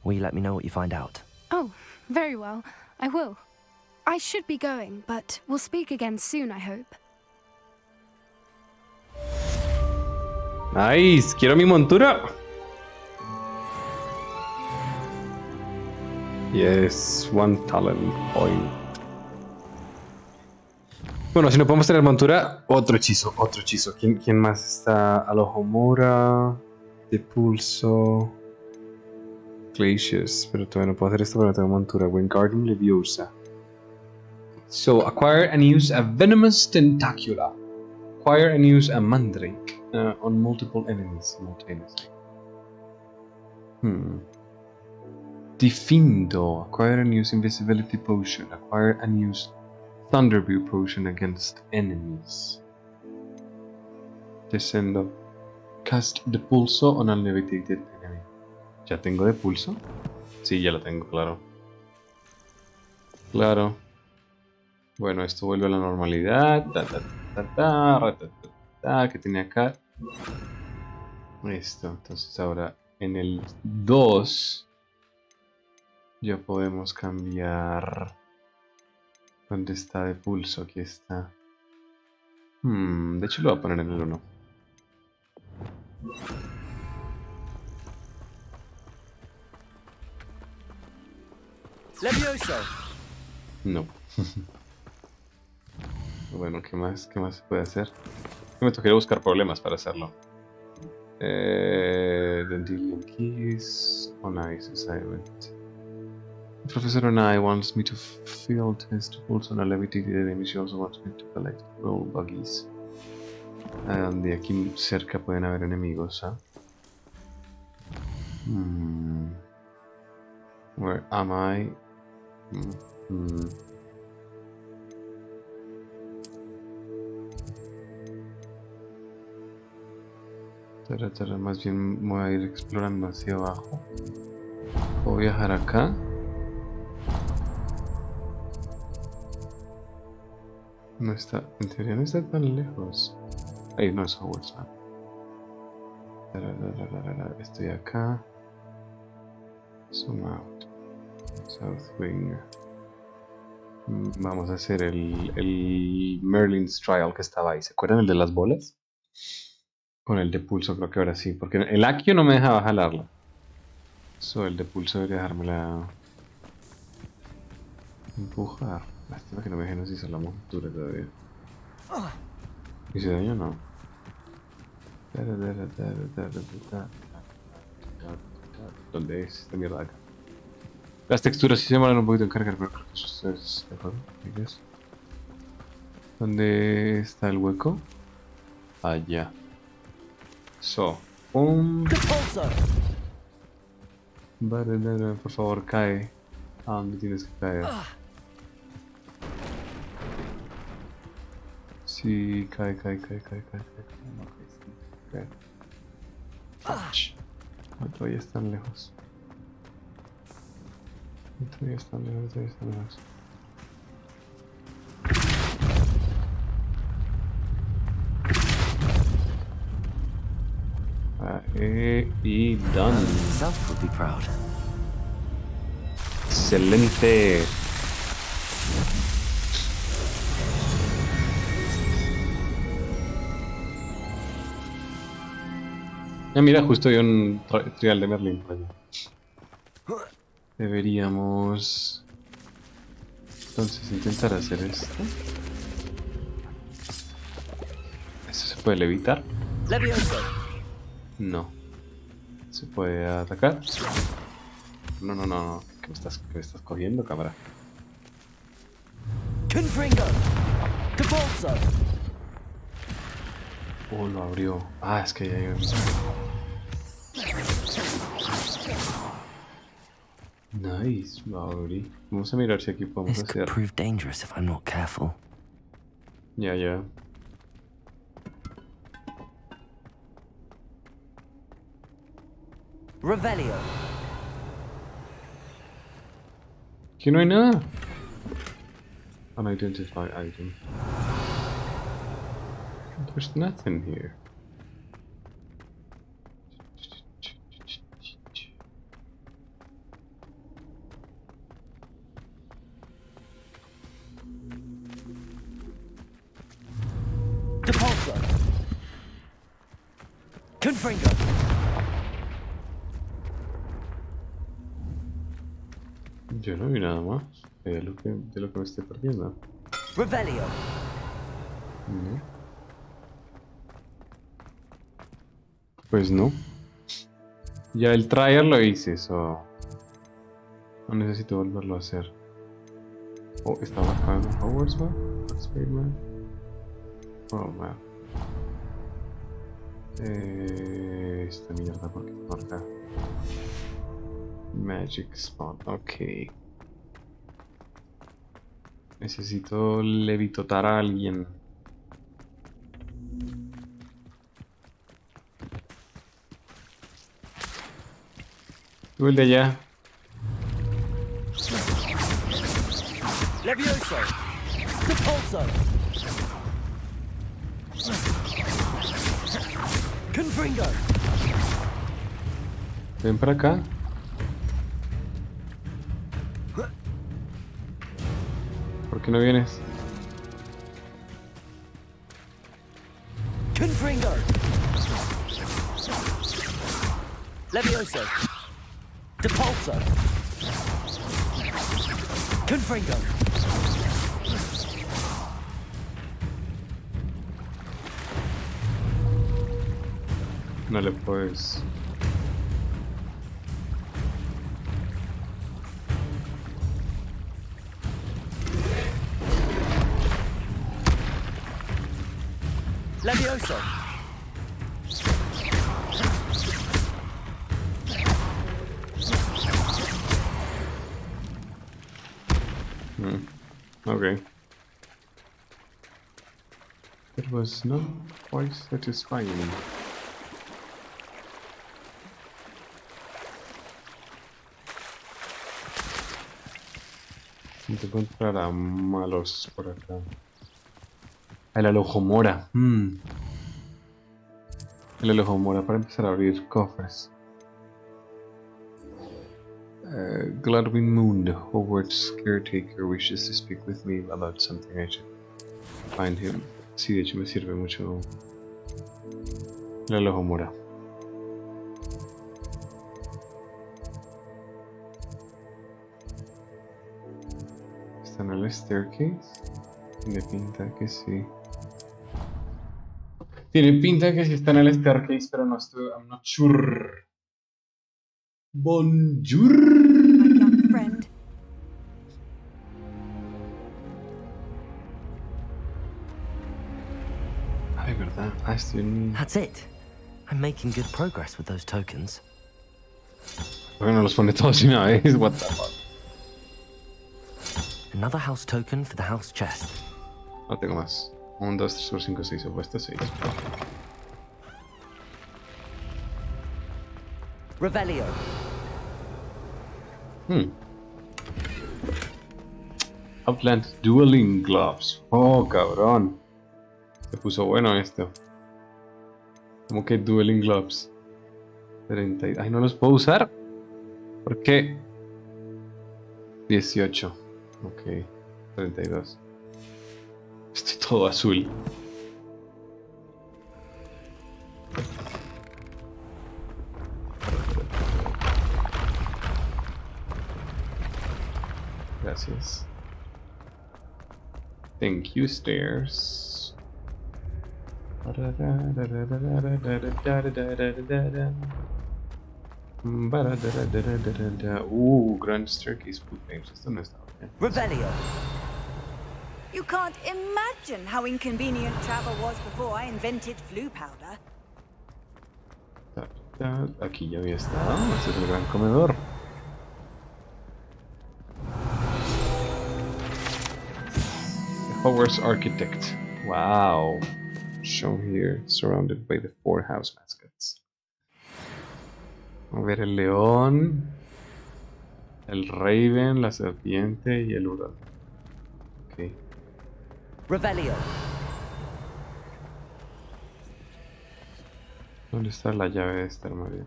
Speaker 3: Will you let me know what you find out?
Speaker 10: Oh, very well. I will. I should be going, but we'll speak again soon, I hope.
Speaker 1: Nice, quiero mi montura. Yes, 1 talent point. Bueno, si no podemos tener montura, otro hechizo, otro hechizo. ¿Quién más está? Alohomora, de pulso, Glacius, pero todavía no puedo hacer esto porque no tengo montura. Wingardium Leviosa. So, acquire and use a venomous tentacula. Acquire and use a mandrake. on multiple enemies simultaneously. Defindo. Acquire and use invisibility potion. Acquire and use Thunderview potion against enemies. Descendo. Cast the pulso on a levitated enemy. ¿Ya tengo de pulso? Sí, ya lo tengo, claro. Claro. Bueno, esto vuelve a la normalidad. ¿Qué tiene acá? Esto. Entonces ahora en el 2 ya podemos cambiar. ¿Dónde está de pulso? Aquí está. De hecho lo voy a poner en el 1. No. Bueno, ¿qué más se puede hacer? Me tocaría buscar problemas para hacerlo. Dandelion Keys. Onai's assignment. Professor Onai wants me to field test pulse on a levitated enemy. She also wants me to collect roll buggies. De aquí cerca pueden haber enemigos, ¿ah? Where am I? Más bien voy a ir explorando hacia abajo. Puedo viajar acá. No está, en teoría no está tan lejos. Ahí no es Hogwarts, ¿no? Estoy acá. Zoom out. South Wing. Vamos a hacer el Merlin's Trial que estaba ahí. ¿Se acuerdan el de las bolas? Con el de pulso creo que ahora sí. Porque el Accio no me dejaba jalarla. El de pulso debería dejármela empujar. Lástima que no me dejen así la montura todavía. ¿Hice daño? No. ¿Dónde es esta mierda acá? Las texturas sí se demoran un poquito en cargar, pero creo que eso es mejor. ¿Dónde está el hueco? Allá. Vale, por favor, cae. ¿A dónde tienes que caer? Sí, cae. No, todavía están lejos. Todavía están lejos. Y done. Excelente. Mira, justo hay un trial de Merlin por allá. Deberíamos entonces intentar hacer esto. ¿Eso se puede levitar? No. ¿Se puede atacar? No. ¿Qué me estás cogiendo, cámara? Oh, lo abrió. Ah, es que ya hay un... Nice, lo abrí. Vamos a mirar si aquí podemos hacer... Ya.
Speaker 3: Revelio.
Speaker 1: Aquí no hay nada. Unidentify item. There's nothing here.
Speaker 3: Confringo.
Speaker 1: Yo no vi nada más. De lo que me estoy perdiendo.
Speaker 3: Revelio.
Speaker 1: Pues no. Ya el trial lo hice, eso. No necesito volverlo a hacer. Oh, estaba acá en Hogwarts, man. Oh, man. Esta mierda, ¿por qué está acá? Magic Spot, ok. Necesito levitotar a alguien. Tú el de allá.
Speaker 3: Levioso. Repulso. Confringo.
Speaker 1: Ven para acá. ¿Por qué no vienes?
Speaker 3: Confringo. Levioso. Depulso. Confringo.
Speaker 1: No le puedes.
Speaker 3: Levioso.
Speaker 1: Okay. It was not quite satisfying. Intento encontrar a malos por acá. El Alohomora. El Alohomora para empezar a abrir cofres. Gladwin Moon, the Hogwarts caretaker, wishes to speak with me about something. I should find him. Sí, de hecho me sirve mucho el Alohomora. ¿Está en el staircase? Tiene pinta que sí. Tiene pinta que sí está en el staircase, pero no estoy. I'm not sure. Bonjour.
Speaker 9: My young friend.
Speaker 1: Ay, verdad. Ah, estoy en.
Speaker 3: That's it. I'm making good progress with those tokens.
Speaker 1: ¿Por qué no los pone todos una vez? What the fuck.
Speaker 3: Another house token for the house chest.
Speaker 1: No tengo más. 1, 2, 3, 4, 5, 6. Opuesto 6.
Speaker 3: Revelio.
Speaker 1: Outland Dueling Gloves. Oh, cabrón. Se puso bueno esto. ¿Cómo que Dueling Gloves? 30. Ay, no los puedo usar. ¿Por qué? 18. Ok. 32. Estoy todo azul. Gracias. Thank you, stairs. Grand staircase food names. Esto no está bien.
Speaker 3: Revelio.
Speaker 9: You can't imagine how inconvenient travel was before I invented flu powder.
Speaker 1: Aquí ya había estado. Este es el gran comedor. The Hogwarts architect. Wow. Shown here, surrounded by the 4 house mascots. A ver, el león, el raven, la serpiente y el hurón. Ok.
Speaker 3: Revelio.
Speaker 1: ¿Dónde está la llave de este armario?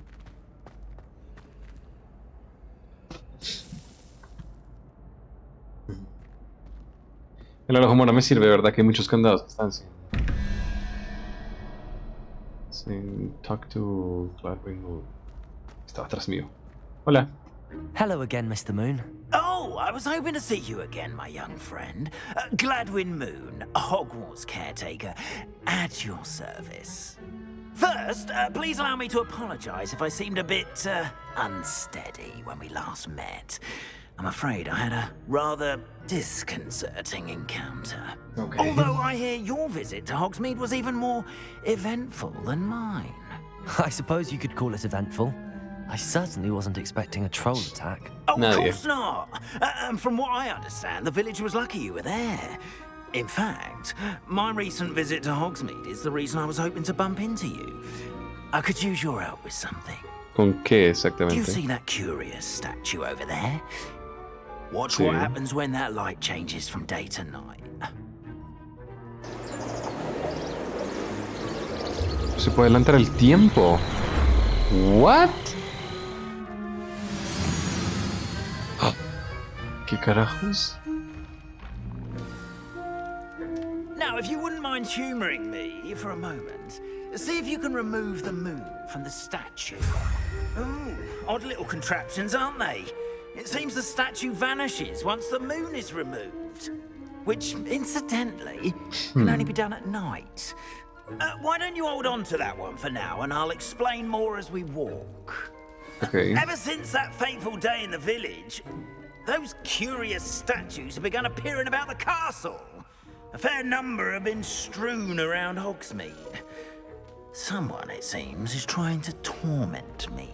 Speaker 1: El Alohomora me sirve, ¿verdad? Que hay muchos candados que están sin talk to Gladwin Moon. Estaba atrás mío. Hola.
Speaker 3: Hello again, Mr. Moon.
Speaker 12: Oh, I was hoping to see you again, my young friend. Gladwin Moon, Hogwarts caretaker, at your service. First, please allow me to apologize if I seemed a bit unsteady when we last met. I'm afraid I had a rather disconcerting encounter.
Speaker 1: Okay.
Speaker 12: Although I hear your visit to Hogsmeade was even more eventful than mine.
Speaker 3: I suppose you could call it eventful. I certainly wasn't expecting a troll attack.
Speaker 12: Oh, of course not. And from what I understand, the village was lucky you were there. In fact, my recent visit to Hogsmeade is the reason I was hoping to bump into you. I could use your help with something.
Speaker 1: ¿Con qué
Speaker 12: Do you
Speaker 1: exactamente?
Speaker 12: see that curious statue over there? Watch
Speaker 1: Sí.
Speaker 12: what happens when that light changes from day to night.
Speaker 1: Se puede adelantar el tiempo. What? ¿Qué carajos?
Speaker 12: Now, if you wouldn't mind humoring me for a moment, see if you can remove the moon from the statue. Ooh, odd little contraptions, aren't they? It seems the statue vanishes once the moon is removed. Which, incidentally, can only be done at night. Why don't you hold on to that one for now, and I'll explain more as we walk.
Speaker 1: Okay.
Speaker 12: Ever since that fateful day in the village, those curious statues have begun appearing about the castle. A fair number have been strewn around Hogsmeade. Someone, it seems, is trying to torment me.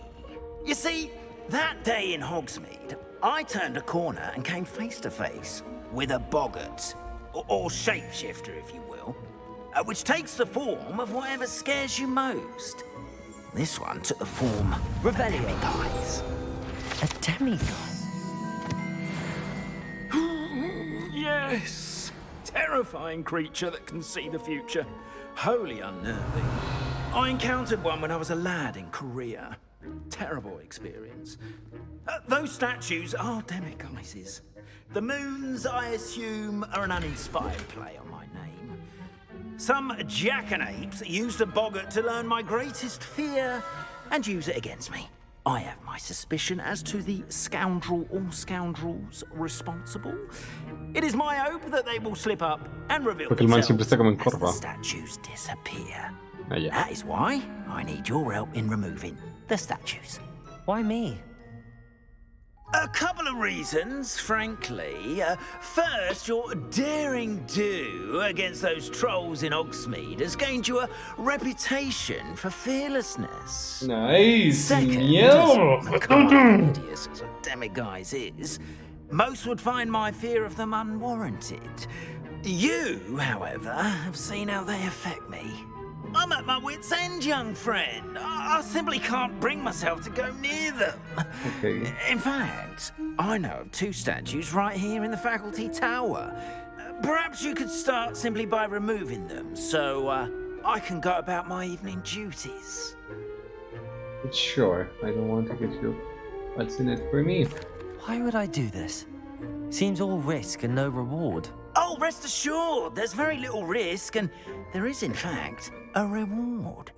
Speaker 12: You see, that day in Hogsmeade, I turned a corner and came face to face with a boggart, or shapeshifter, if you will, which takes the form of whatever scares you most. This one took the form of demiguise.
Speaker 3: A demigod?
Speaker 12: Yes! Terrifying creature that can see the future. Wholly unnerving. I encountered one when I was a lad in Korea. Terrible experience. Those statues are demiguises. The moons, I assume, are an uninspired play on my name. Some jackanapes used a boggart to learn my greatest fear and use it against me. I have my suspicion as to the scoundrel or scoundrels responsible. It is my hope that they will slip up and reveal
Speaker 1: Porque el man siempre
Speaker 12: themselves
Speaker 1: está como en
Speaker 12: as the
Speaker 1: corva.
Speaker 12: statues disappear.
Speaker 1: Ah, ya.
Speaker 12: That is why I need your help in removing the statues.
Speaker 3: Why me?
Speaker 12: A couple of reasons, frankly. First, your daring do against those trolls in Hogsmeade has gained you a reputation for fearlessness.
Speaker 1: Nice.
Speaker 12: Second,
Speaker 1: Yo.
Speaker 12: as hideous as a demiguise is, most would find my fear of them unwarranted. You, however, have seen how they affect me. I'm at my wit's end, young friend. I simply can't bring myself to go near them.
Speaker 1: Okay.
Speaker 12: In fact, I know of two statues right here in the faculty tower. Perhaps you could start simply by removing them, so I can go about my evening duties.
Speaker 1: Sure. I don't want to get you. What's in it for me?
Speaker 3: Why would I do this? Seems all risk and no reward.
Speaker 12: Oh, rest assured, there's very little risk, and there is, in fact, a reward.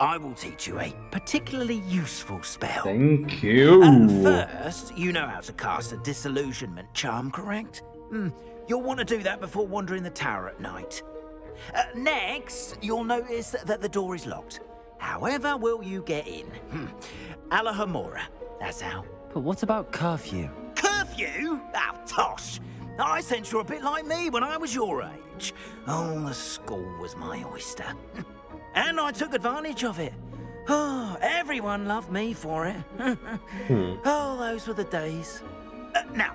Speaker 12: I will teach you a particularly useful spell.
Speaker 1: Thank you.
Speaker 12: First, you know how to cast a disillusionment charm, correct? You'll want to do that before wandering the tower at night. Next, you'll notice that the door is locked. However will you get in? Alohomora, that's how.
Speaker 3: But what about curfew?
Speaker 12: Curfew? Oh, tosh! I sense you're a bit like me when I was your age. Oh, the school was my oyster. And I took advantage of it. Oh, everyone loved me for it. Oh, those were the days. Now,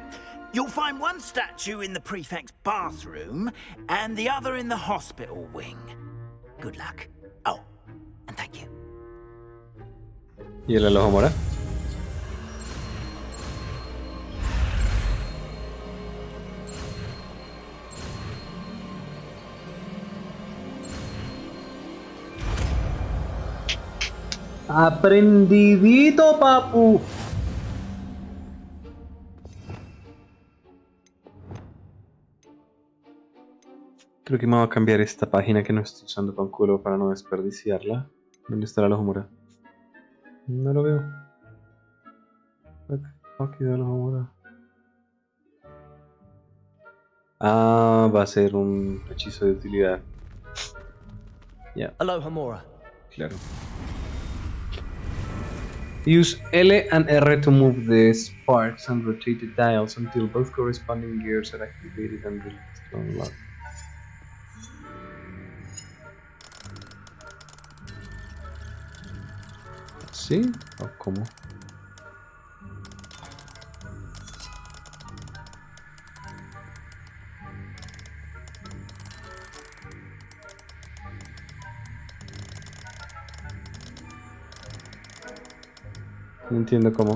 Speaker 12: you'll find one statue in the prefect's bathroom and the other in the hospital wing. Good luck. Oh, and thank you.
Speaker 1: ¿Y el Alohomora? Aprendidito, papu. Creo que me voy a cambiar esta página que no estoy usando con culo para no desperdiciarla. ¿Dónde está la Alohomora? No lo veo. Aquí de Alohomora. Ah, va a ser un hechizo de utilidad. Ya.
Speaker 3: Alohomora.
Speaker 1: Claro. Use L and R to move the sparks and rotate the dials until both corresponding gears are activated and released to unlock. ¿Sí? ¿O cómo? No entiendo cómo.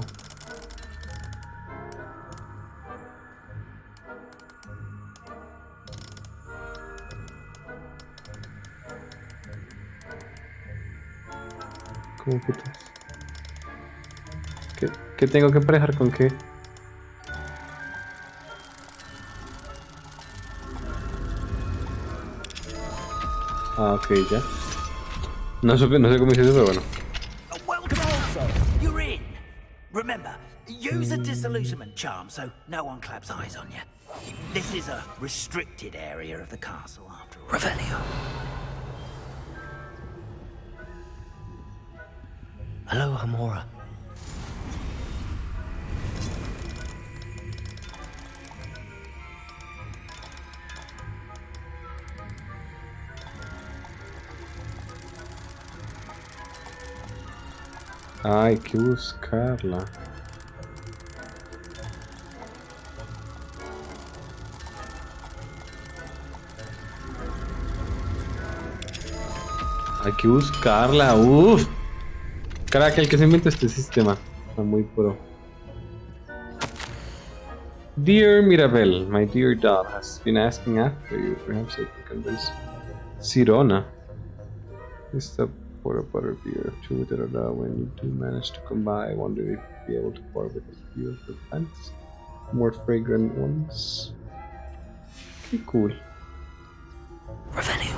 Speaker 1: ¿Cómo putas? ¿Qué tengo que emparejar con qué? Ah, ok, ya. No sé cómo hice eso, pero bueno.
Speaker 13: Welcome also. You're in. Remember, use a disillusionment charm so no one claps eyes on you. This is a restricted area of the castle after all. Revelio.
Speaker 3: Alohomora.
Speaker 1: Hay que buscarla. Hay que buscarla. Uff. Caraca, el que se inventa este sistema. Está muy pro. Dear Mirabelle, my dear doll has been asking after you. Perhaps I can convince Sirona. Stop for a butter beer. When you do manage to come by, I wonder if you'd be able to pour with a few of the plants. More fragrant ones. Okay, cool.
Speaker 13: Revelio.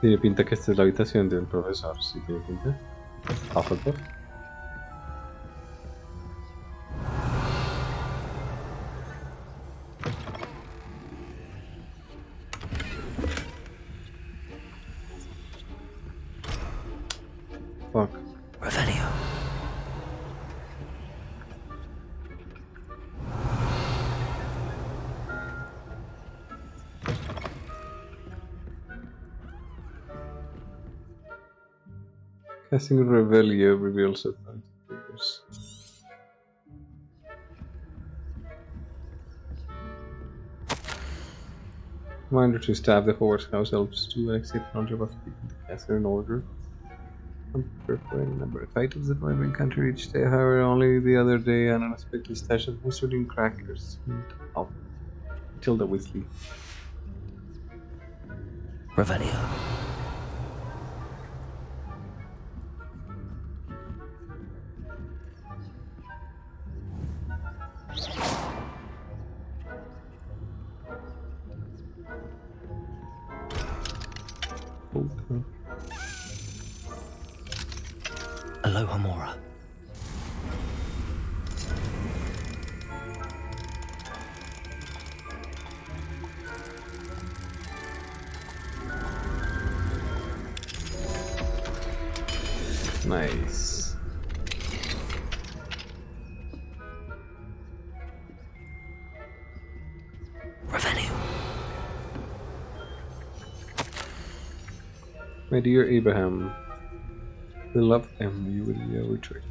Speaker 1: Tiene pinta que esta es la habitación del profesor, sí tiene pinta. Hufflepuff. Fuck.
Speaker 13: Revelio.
Speaker 1: Casting Revelio reveals advanced figures. Reminder to staff the Hogwarts house elves to accept knowledge of keeping the castle in order. I'm prepared for any number of items that might encounter each day. However, only the other day an unexpected stash of wizarding crackers. Oh, Matilda Weasley.
Speaker 13: Revelio.
Speaker 1: Okay.
Speaker 3: Alohomora.
Speaker 1: Nice.
Speaker 13: Revelio.
Speaker 1: My dear Abraham, we love them. You will return.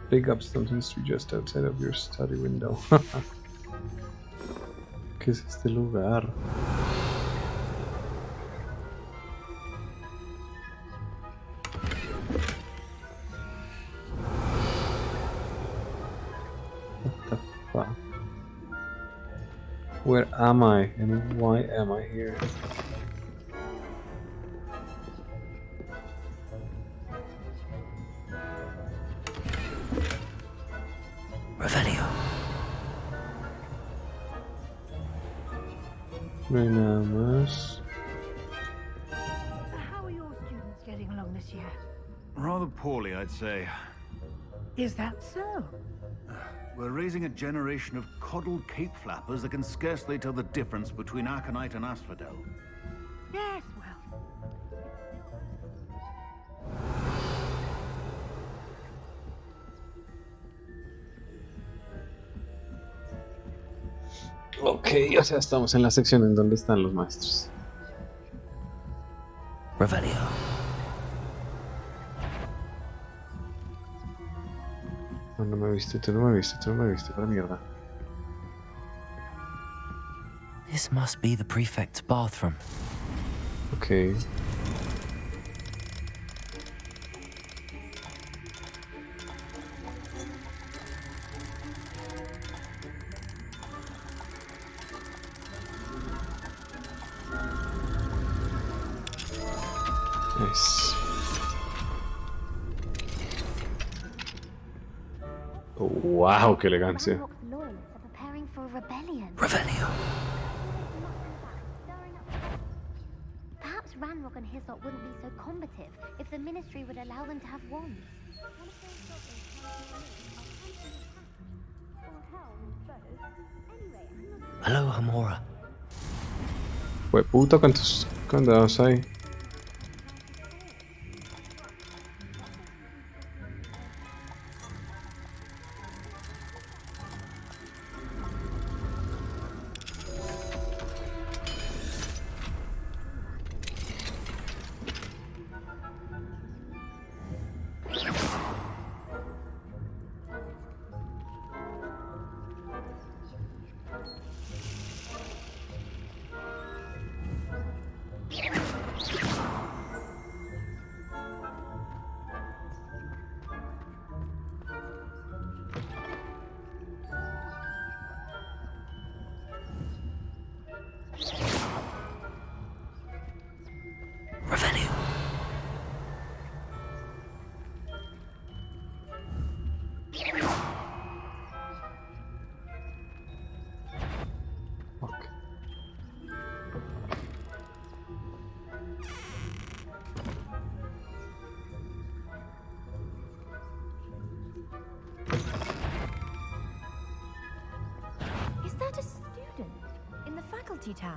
Speaker 1: Big upstone history just outside of your study window. ¿Qué es este lugar? What the fuck? Where am I and why am I here?
Speaker 13: Revelio.
Speaker 1: No hay nada más.
Speaker 14: How are your students getting along this monsieur?
Speaker 15: Rather poorly, I'd say.
Speaker 14: Is that so?
Speaker 15: We're raising a generation of coddled cape flappers that can scarcely tell the difference between aconite and asphodel.
Speaker 14: Yes, well.
Speaker 1: Ok, o sea, estamos en la sección en donde están los maestros.
Speaker 3: Revelio.
Speaker 1: No me viste, tú no me viste, tú no me viste, para mierda.
Speaker 3: This must be the prefect's bathroom.
Speaker 1: Ok. Nice. Oh, wow, qué elegancia.
Speaker 3: Revelio.
Speaker 16: Perhaps Ranrock and his lot wouldn't be so combative if the Ministry would allow them to have wands.
Speaker 3: Alohomora.
Speaker 1: Pues puta, ¿cuántos candados hay?
Speaker 3: Revelio.
Speaker 16: Is that a student in the faculty tower?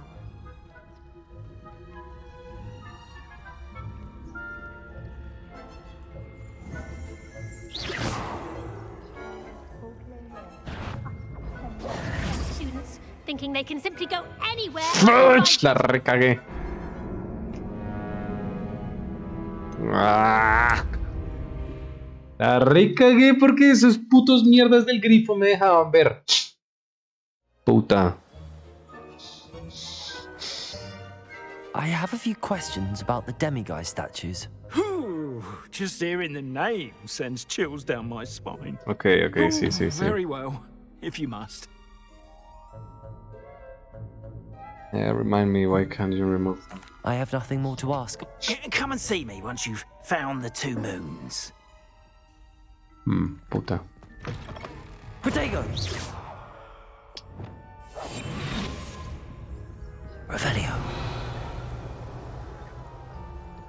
Speaker 8: Students thinking they can simply go anywhere.
Speaker 1: ¡Fuch! La recagué. Ah. La recagué porque esos putos mierdas del grifo me dejaban ver. Puta.
Speaker 3: I have a few questions about the demiguise statues.
Speaker 12: Whew, just hearing the name sends chills down my spine.
Speaker 1: Okay, sí.
Speaker 12: Very well, if you must.
Speaker 1: Yeah, remind me, why can't you remove them?
Speaker 3: I have nothing more to ask.
Speaker 13: Come and see me once you've found the 2 moons.
Speaker 1: Puta.
Speaker 3: Protego! Revelio.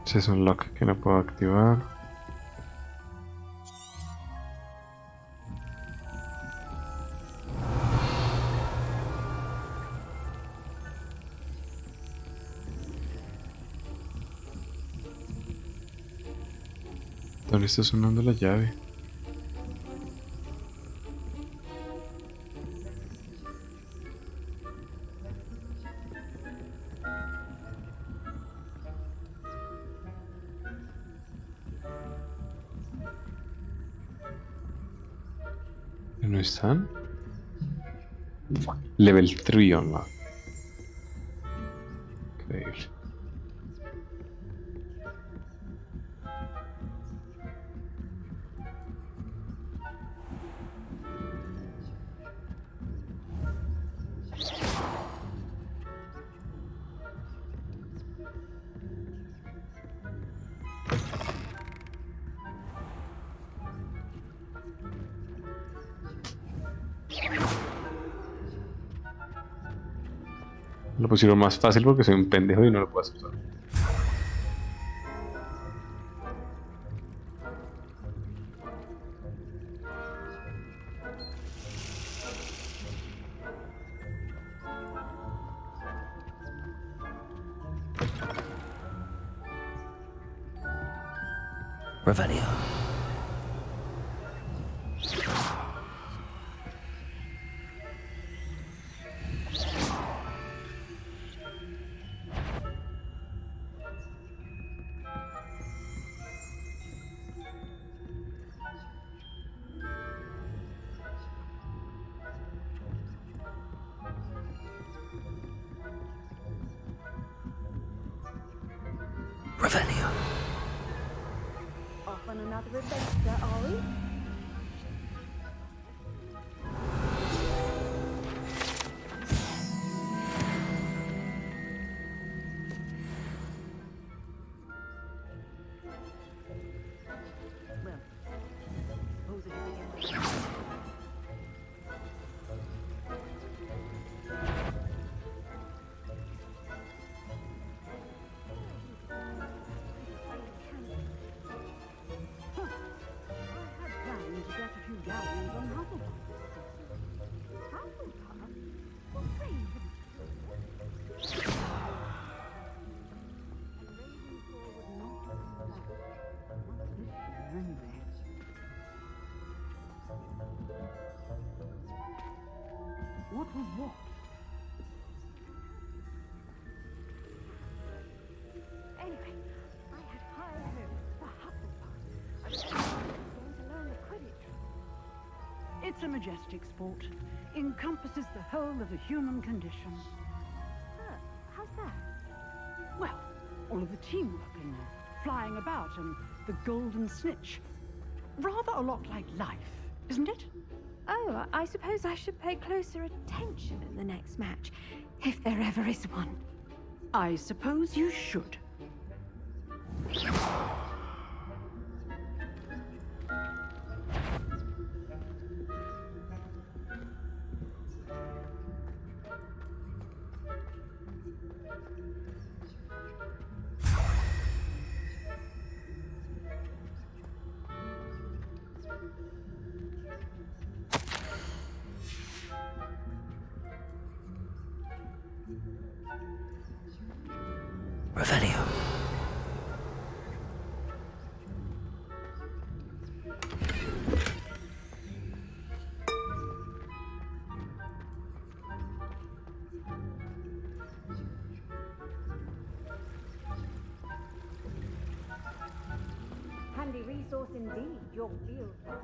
Speaker 1: Ese es un lock que no puedo activar. ¿Dónde está sonando la llave? ¿No están? Level 3 unlock. Increíble. Lo pusieron más fácil porque soy un pendejo y no lo puedo hacer solo.
Speaker 3: Revelio. Revelio.
Speaker 9: Off on another adventure, are we? Well, suppose it is again. What was what? Anyway, I had high hopes for Hufflepuff. I was going to learn the Quidditch. It's a majestic sport. Encompasses the whole of the human condition.
Speaker 16: How's that?
Speaker 9: Well, all of the teamwork and the flying about and the golden snitch. Rather a lot like life, isn't it?
Speaker 10: Oh, I suppose I should pay closer attention in the next match, if there ever is one.
Speaker 9: I suppose you should.
Speaker 3: Revelio.
Speaker 16: Handy resource indeed, your field guide.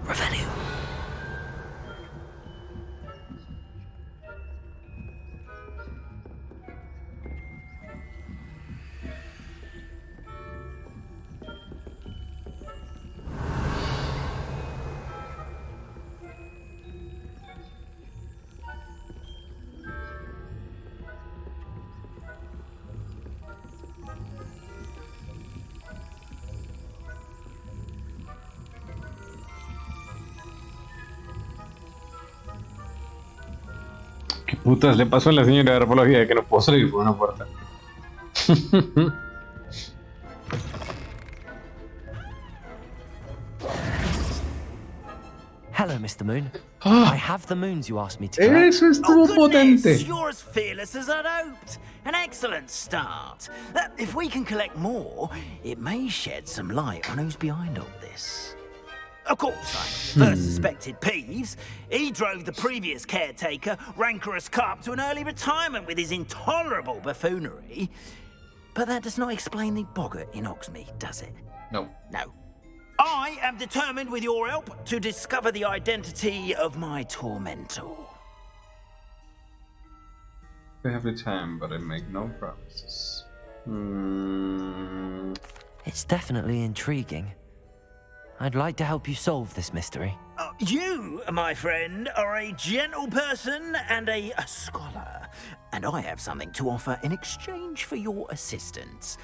Speaker 3: Revelio.
Speaker 1: ¿Qué putas le pasó a la señora de herbología de que no puedo salir por una puerta?
Speaker 3: Hello, Mr. Moon. I have the moons you asked me to collect.
Speaker 1: Eso estuvo potente.
Speaker 13: You're as fearless as I'd hoped. An excellent start. If we can collect more, it may shed some light on who's behind all this. Of course, I first suspected Peeves. He drove the previous caretaker, Rancorous Carp, to an early retirement with his intolerable buffoonery. But that does not explain the boggart in Hogsmeade, does it?
Speaker 1: No.
Speaker 13: No. I am determined, with your help, to discover the identity of my tormentor.
Speaker 1: I have the time, but I make no promises.
Speaker 3: It's definitely intriguing. I'd like to help you solve this mystery.
Speaker 13: You, my friend, are a gentle person and a scholar, and I have something to offer in exchange for your assistance.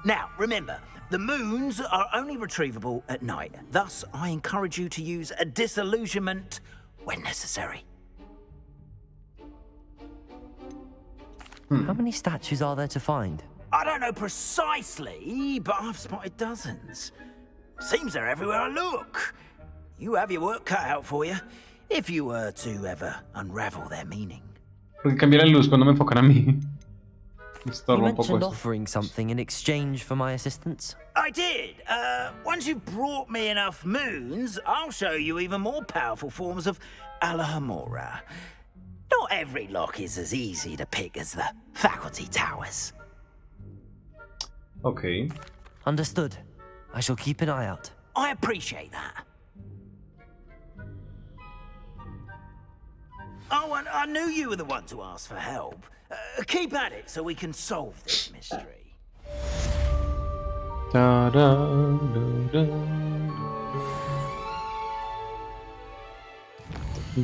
Speaker 13: Now, remember, the moons are only retrievable at night. Thus, I encourage you to use a disillusionment when necessary.
Speaker 3: How many statues are there to find?
Speaker 13: I don't know precisely, but I've spotted dozens. Seems they're everywhere I look. You have your work cut out for you, if you were to ever unravel their meaning.
Speaker 1: Porque cambié la luz cuando me enfocan a mí. Me
Speaker 3: You
Speaker 1: estorba un poco
Speaker 3: mentioned
Speaker 1: eso.
Speaker 3: offering something in exchange for my assistance.
Speaker 13: I did. Once you've brought me enough moons, I'll show you even more powerful forms of Alohomora. Not every lock is as easy to pick as the faculty towers.
Speaker 1: Okay.
Speaker 3: Understood. I shall keep an eye out.
Speaker 13: I appreciate that. Oh, and I knew you were the one to ask for help. Keep at it so we can solve this mystery.
Speaker 1: Da, da, da, da.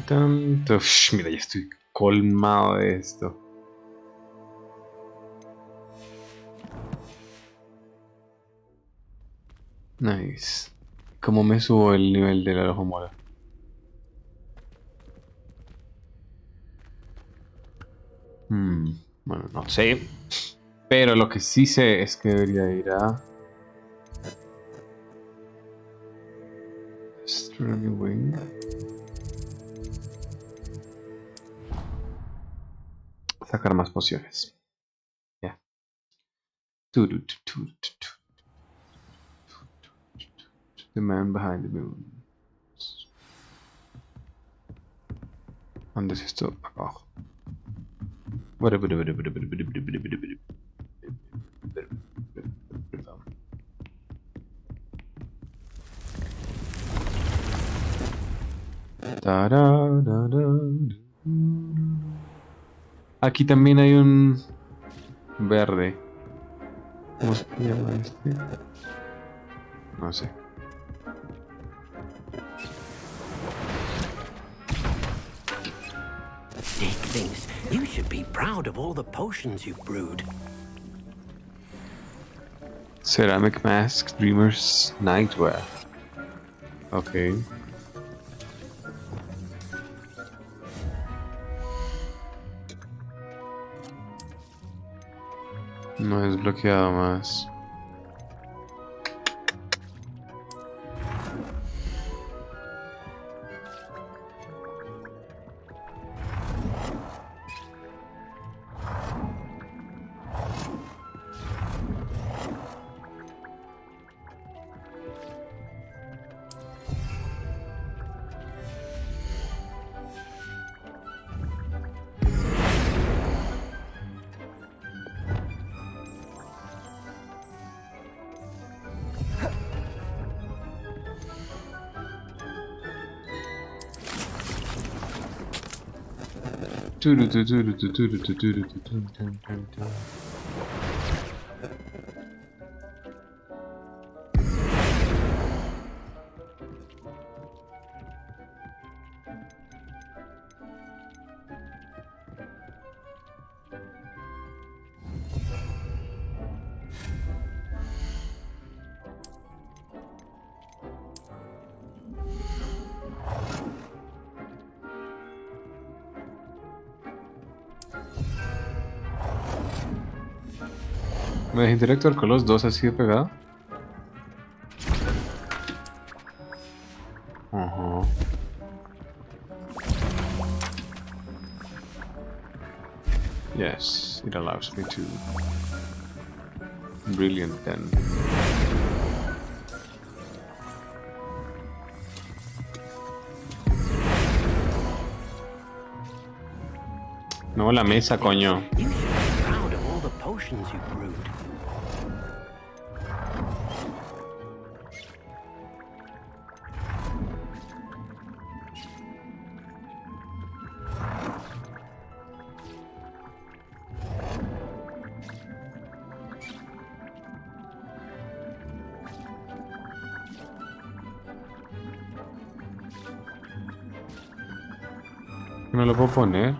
Speaker 1: Tanto. Mira, ya estoy colmado de esto. Nice. ¿Cómo me subo el nivel de la Alohomora? Bueno, no sé. Pero lo que sí sé es que debería ir a... Strong Wing. Sacar más pociones. Ya. The man behind the moon. ¿Dónde es esto? Abajo. Aquí también hay un verde. ¿Cómo se llama este? No sé.
Speaker 4: Dick thinks you should be proud of all the potions you've brewed.
Speaker 1: Ceramic mask, dreamer's nightwear. Okay. No he desbloqueado más. ¿Me dejé interactuar con los dos así de pegado? Ajá. Yes, it allows me to. Brilliant then. No, la mesa, coño.
Speaker 4: You should be proud of all the potions you've brewed.
Speaker 1: No lo puedo poner.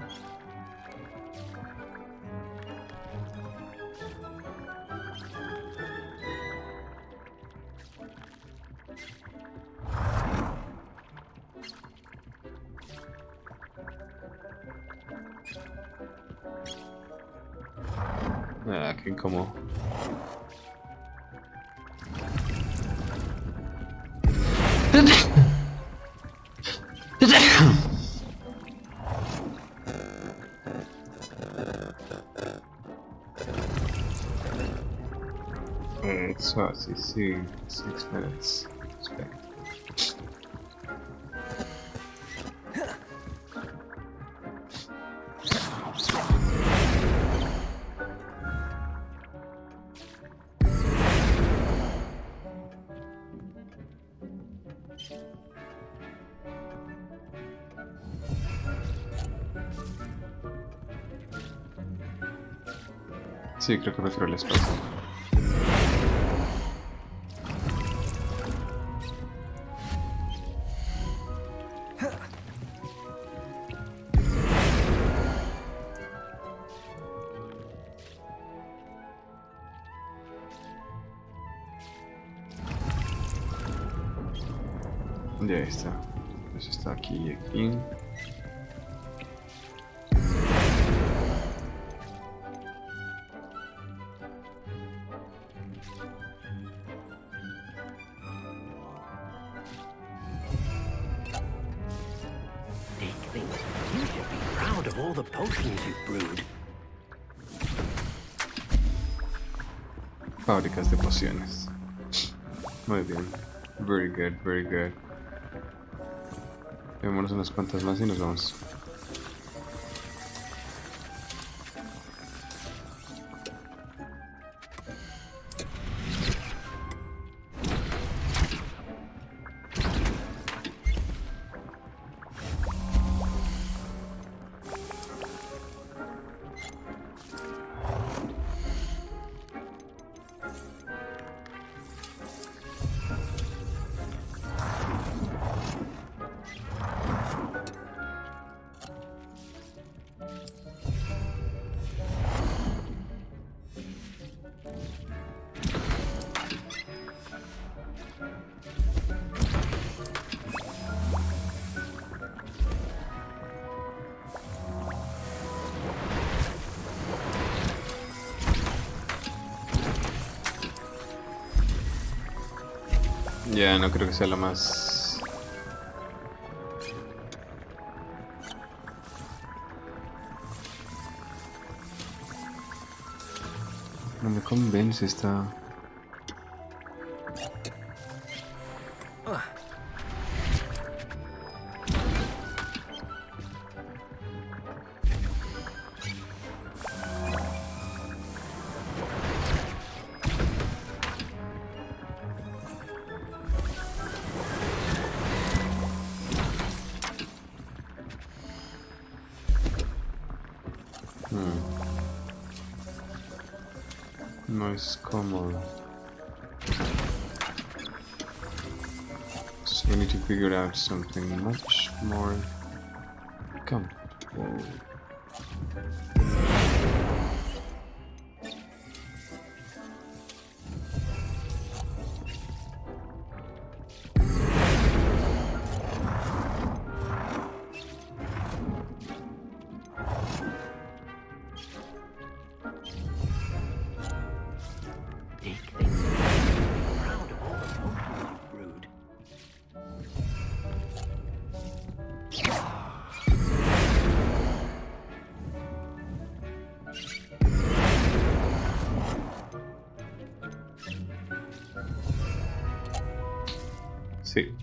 Speaker 1: Aquí. qué incómodo. So, sí, 6 minutes. Expect. Sí, creo que prefiero el espacio. Ya está. Pues está aquí y aquí.
Speaker 4: You should be proud of all the potions you've brewed.
Speaker 1: Fábricas de pociones. Muy bien. Very good, very good. Llevémonos unas cuantas más y nos vamos. Ya, no creo que sea la más... No me convence esta... No es cómodo. So we need to figure out something much more comfortable. Sí.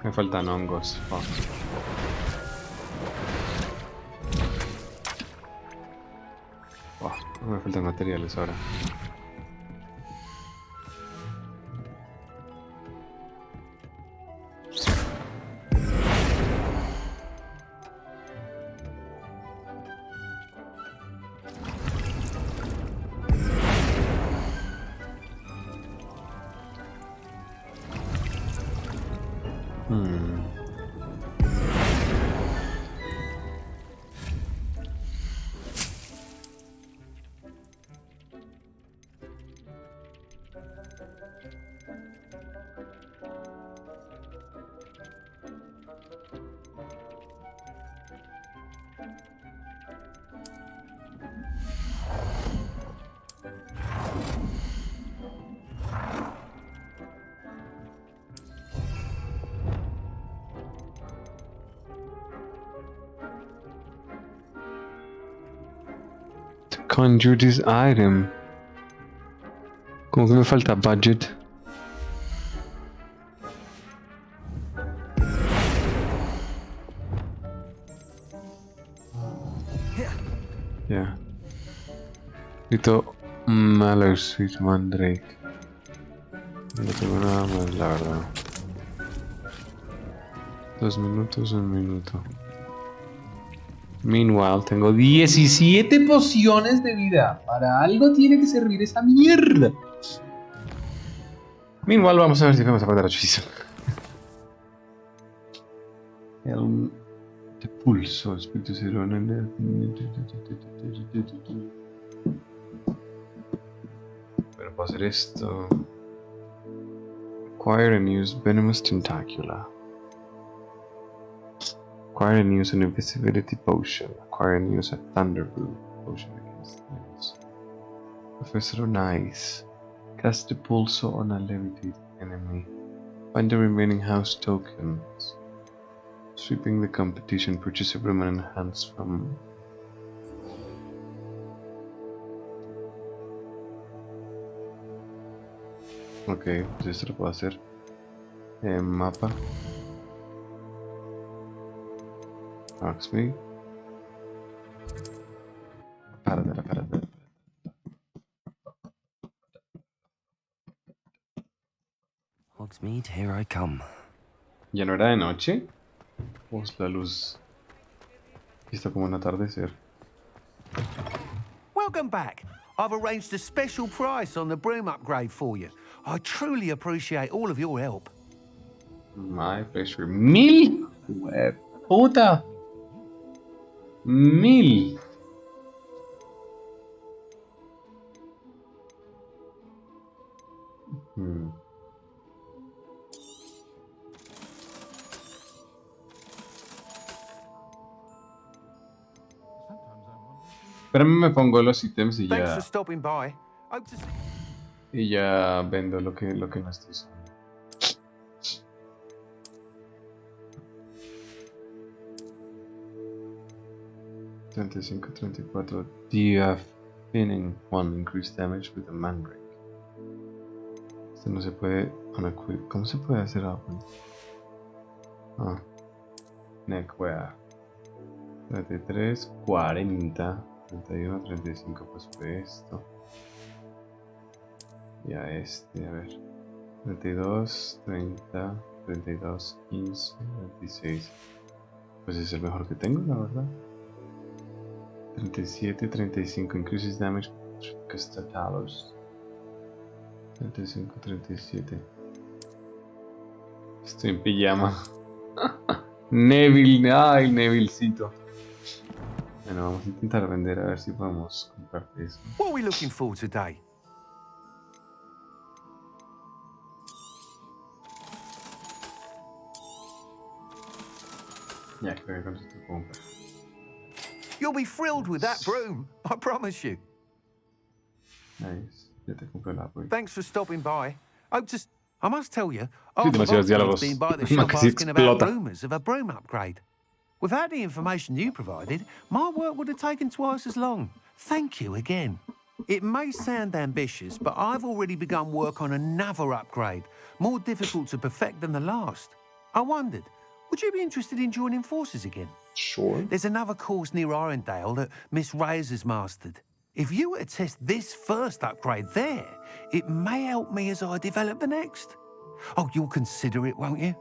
Speaker 1: Me faltan hongos. Fuck. Oh, no me faltan materiales ahora. To conjure this item. Como que me falta budget. Ya. Necesito Mallow Sweet Mandrake. No tengo nada más, la verdad. 2 minutos, 1 minuto. Meanwhile, tengo 17 pociones de vida. Para algo tiene que servir esa mierda. Meanwhile, vamos a ver si podemos aprender hechizo. El de pulso, espíritu cero. Pero puedo hacer esto. Acquire and use Venomous Tentacula. Acquire and use an invisibility potion. Acquire and use a Thunderbrew potion against enemies. Professor Nice. Cast the pulso on a levitated enemy. Find the remaining house tokens. Sweeping the competition, purchase a room and enhance from. Ok, pues esto lo puedo hacer. Mapa. Hogsmeade. Párate.
Speaker 3: Hogsmeade, here I come.
Speaker 1: ¿Ya no era de noche? Pues la luz. Y está como en atardecer.
Speaker 5: Welcome back. I've arranged a special price on the broom upgrade for you. I truly appreciate all of your help.
Speaker 1: My pleasure. 1000. Puta. 1000. Espérame, me pongo los ítems y
Speaker 5: Thanks
Speaker 1: ya.
Speaker 5: for stopping by. Hope to see.
Speaker 1: Y ya vendo lo que no estoy usando. $35-34. Deafening 1 increased damage with a mandrake. Este no se puede unequip. ¿Cómo se puede hacer open? Ah. Neckwear. 33, 40, 31, 35, pues fue esto. Y a este, a ver. 32, 30, 32, 15, 26. Pues es el mejor que tengo, la verdad. 37, 35, increases damage Castatalos. 35, 37. Estoy en pijama. Neville, ay, Nevillecito. Bueno, vamos a intentar vender a ver si podemos comprar eso.
Speaker 5: What are we looking for today?
Speaker 1: Ya, creo que con esto compra.
Speaker 5: You'll be thrilled with that broom, I promise you.
Speaker 1: Nice. Ya te compré la broom.
Speaker 5: Thanks for stopping by. I must tell you,
Speaker 1: Sí, demasiados diálogos.
Speaker 5: been by the
Speaker 1: Más
Speaker 5: shop
Speaker 1: que si
Speaker 5: asking about
Speaker 1: explota.
Speaker 5: rumours of a broom upgrade. Without the information you provided, my work would have taken twice as long. Thank you again. It may sound ambitious, but I've already begun work on another upgrade, more difficult to perfect than the last. I wondered, would you be interested in joining forces again?
Speaker 1: Sure.
Speaker 5: There's another course near Arendelle that Miss Reyes has mastered. If you were to test this first upgrade there, it may help me as I develop the next. Oh, you'll consider it, won't you?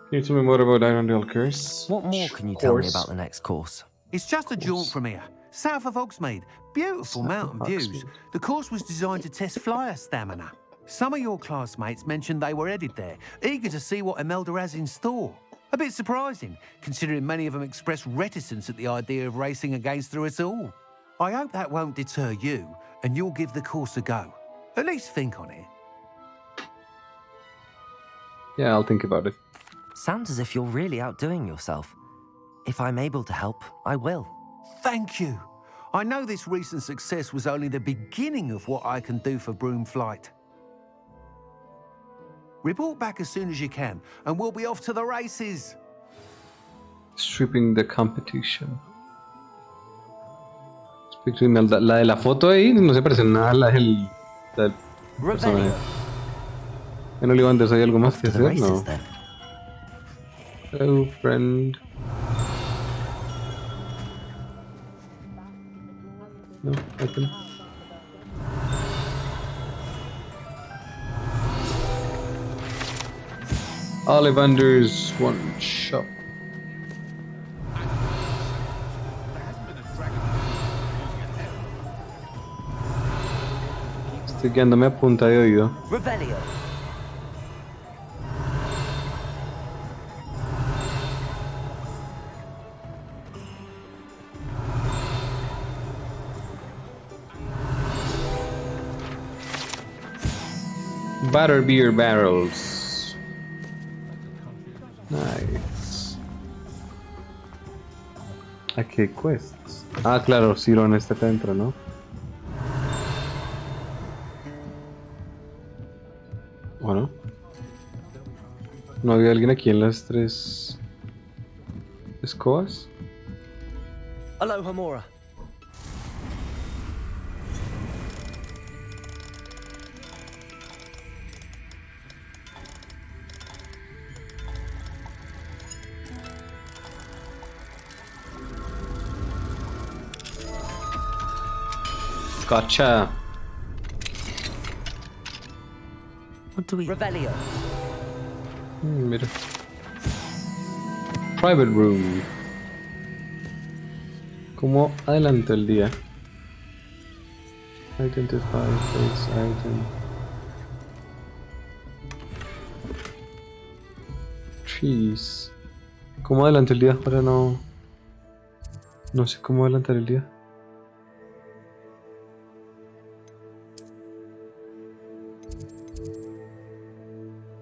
Speaker 1: Can you tell me more about Arendelle Curse?
Speaker 3: What more can you tell me about the next course?
Speaker 5: It's just a jaunt from here, south of Hogsmeade. Beautiful mountain views. The course was designed to test flyer stamina. Some of your classmates mentioned they were headed there, eager to see what Imelda has in store. A bit surprising, considering many of them expressed reticence at the idea of racing against her at all. I hope that won't deter you, and you'll give the course a go. At least think on it.
Speaker 1: Yeah, I'll think about it.
Speaker 3: Sounds as if you're really outdoing yourself. If I'm able to help, I will.
Speaker 5: Thank you. I know this recent success was only the beginning of what I can do for Broom Flight. Report back as soon as you can, and we'll be off to the races.
Speaker 1: Stripping the competition. La de la foto ahí no se parece en nada a la del personaje. En Ollivander hay algo más que hacer, ¿no? Hello, friend. No, open. Ollivander's one shop. Estoy quedándome a punta de oído.
Speaker 3: Revelio.
Speaker 1: Butterbeer barrels. Nice. Aquí hay quests. Ah, claro, Siron está acá adentro, ¿no? Bueno. ¿No había alguien aquí en las 3 escobas?
Speaker 3: Alohomora.
Speaker 1: Gotcha.
Speaker 3: What do we... Revelio.
Speaker 1: Mira. Private room. ¿Cómo adelanta el día? Identify face item. Trees. ¿Cómo adelanta el día? Ahora no... No sé cómo adelantar el día.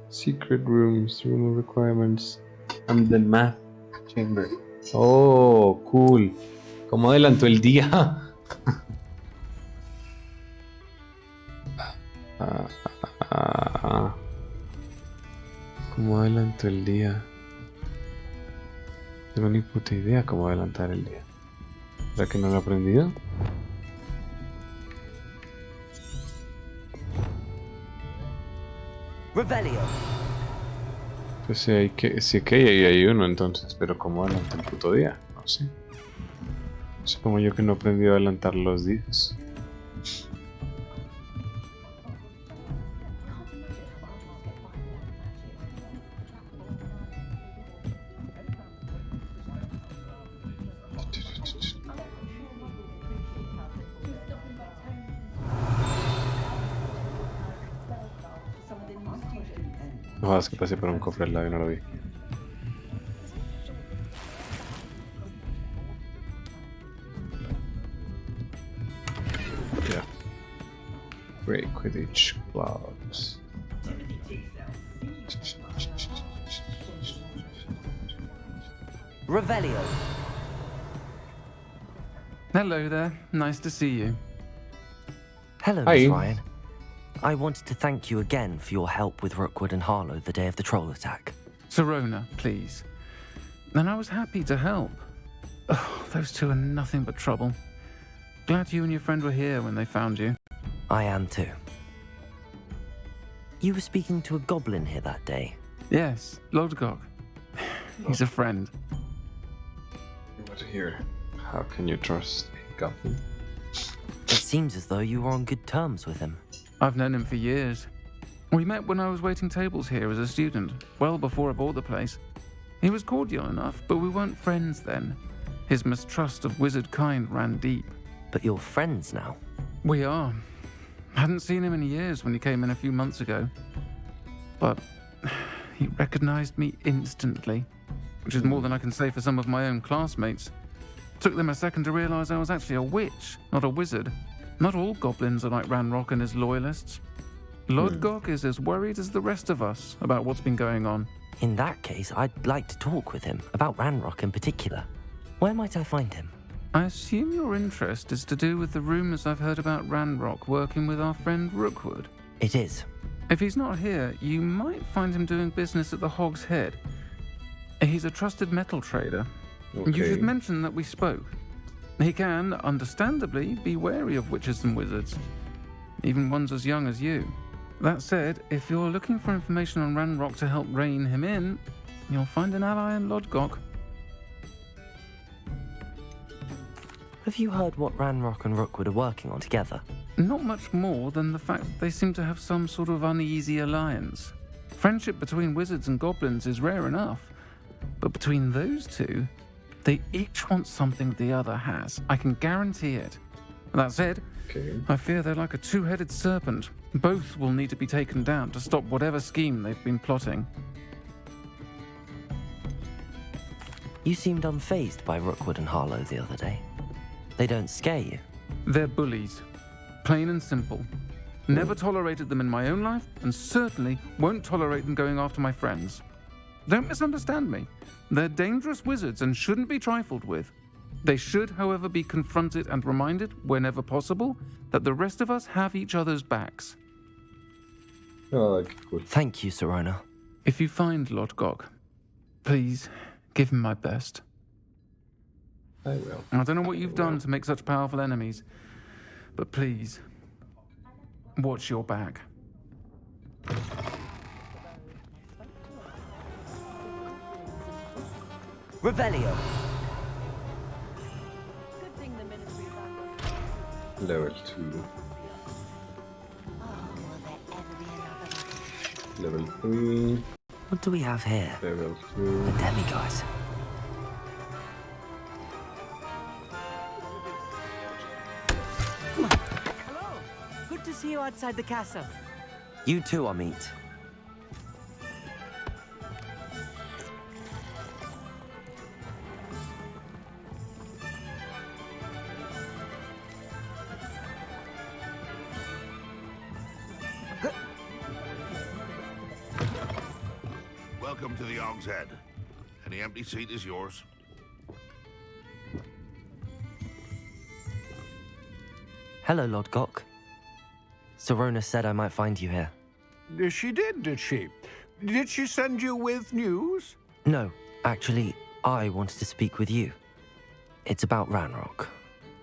Speaker 1: Secret rooms, room of requirements, and the math chamber. Oh, cool. ¿Cómo adelantó el día? ¿Cómo adelantó el día? No tengo ni puta idea cómo adelantar el día. ¿Será que no lo he aprendido?
Speaker 3: Revelio.
Speaker 1: Pues sí que hay uno entonces, pero ¿cómo adelanta el puto día? No sé. No sé como yo que no he aprendido a adelantar los días. No, es que pasé por un cofre al lado y no lo vi. Yeah. Great Quidditch gloves.
Speaker 3: Revelio.
Speaker 11: Hello there. Nice to see you.
Speaker 3: Hello,
Speaker 1: Hi.
Speaker 3: Miss Ryan. I wanted to thank you again for your help with Rookwood and Harlow the day of the troll attack.
Speaker 11: Serona, please. And I was happy to help. Oh, those two are nothing but trouble. Glad you and your friend were here when they found you.
Speaker 3: I am too. You were speaking to a goblin here that day.
Speaker 11: Yes, Lodgok. He's a friend.
Speaker 1: But here, how can you trust a goblin?
Speaker 3: It seems as though you were on good terms with him.
Speaker 11: I've known him for years. We met when I was waiting tables here as a student, well before I bought the place. He was cordial enough, but we weren't friends then. His mistrust of wizard kind ran deep.
Speaker 3: But you're friends now?
Speaker 11: We are. Hadn't seen him in years when he came in a few months ago. But he recognized me instantly, which is more than I can say for some of my own classmates. Took them a second to realize I was actually a witch, not a wizard. Not all goblins are like Ranrock and his loyalists. Lodgok is as worried as the rest of us about what's been going on.
Speaker 3: In that case, I'd like to talk with him, about Ranrock in particular. Where might I find him?
Speaker 11: I assume your interest is to do with the rumours I've heard about Ranrock working with our friend Rookwood.
Speaker 3: It is.
Speaker 11: If he's not here, you might find him doing business at the Hog's Head. He's a trusted metal trader.
Speaker 1: Okay.
Speaker 11: You should mention that we spoke. He can, understandably, be wary of witches and wizards, even ones as young as you. That said, if you're looking for information on Ranrock to help rein him in, you'll find an ally in Lodgok.
Speaker 3: Have you heard what Ranrock and Rookwood are working on together?
Speaker 11: Not much more than the fact that they seem to have some sort of uneasy alliance. Friendship between wizards and goblins is rare enough, but between those two, they each want something the other has. I can guarantee it. That said, I fear they're like a two-headed serpent. Both will need to be taken down to stop whatever scheme they've been plotting.
Speaker 3: You seemed unfazed by Rookwood and Harlow the other day. They don't scare you?
Speaker 11: They're bullies. Plain and simple. Never tolerated them in my own life, and certainly won't tolerate them going after my friends. Don't misunderstand me. They're dangerous wizards and shouldn't be trifled with. They should, however, be confronted and reminded, whenever possible, that the rest of us have each other's backs.
Speaker 1: Oh, good.
Speaker 3: Thank you, Sirona.
Speaker 11: If you find Lodgok, please give him my best.
Speaker 1: I will.
Speaker 11: I don't know what you've done to make such powerful enemies, but please, watch your back.
Speaker 3: Revelio.
Speaker 1: Level 2. Level 3.
Speaker 3: What do we have here?
Speaker 1: Level 3.
Speaker 3: The demigods.
Speaker 9: Hello. Good to see you outside the castle.
Speaker 3: You too, Amit.
Speaker 6: Welcome to the Hog's Head. Any empty seat is yours.
Speaker 3: Hello, Lodgok. Sirona said I might find you here.
Speaker 5: She did she? Did she send you with news?
Speaker 3: No, actually, I wanted to speak with you. It's about Ranrock.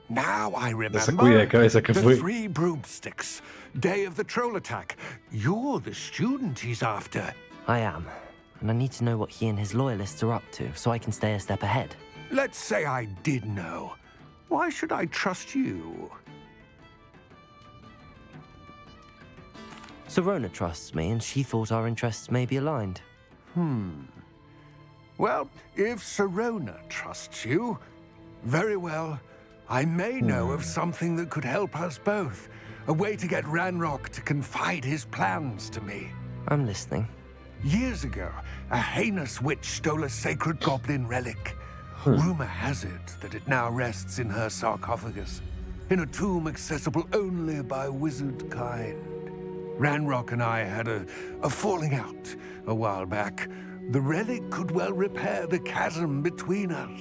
Speaker 5: Now I remember.
Speaker 1: The
Speaker 5: 3 broomsticks. Day of the troll attack. You're the student he's after.
Speaker 3: I am, and I need to know what he and his loyalists are up to so I can stay a step ahead.
Speaker 5: Let's say I did know. Why should I trust you?
Speaker 3: Sirona trusts me, and she thought our interests may be aligned.
Speaker 5: Well, if Sirona trusts you, very well. I may know of something that could help us both. A way to get Ranrock to confide his plans to me.
Speaker 3: I'm listening.
Speaker 5: Years ago, a heinous witch stole a sacred goblin relic. Rumor has it that it now rests in her sarcophagus, in a tomb accessible only by wizard kind. Ranrock and I had a falling out a while back. The relic could well repair the chasm between us.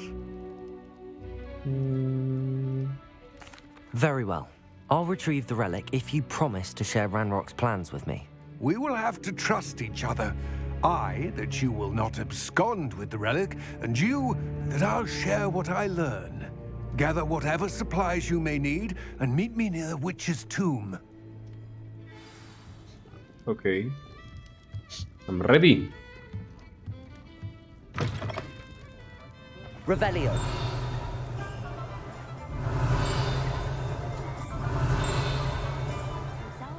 Speaker 3: Very well. I'll retrieve the relic if you promise to share Ranrock's plans with me.
Speaker 5: We will have to trust each other. I, that you will not abscond with the relic, and you, that I'll share what I learn. Gather whatever supplies you may need, and meet me near the witch's tomb.
Speaker 1: Okay. I'm ready.
Speaker 3: Revelio.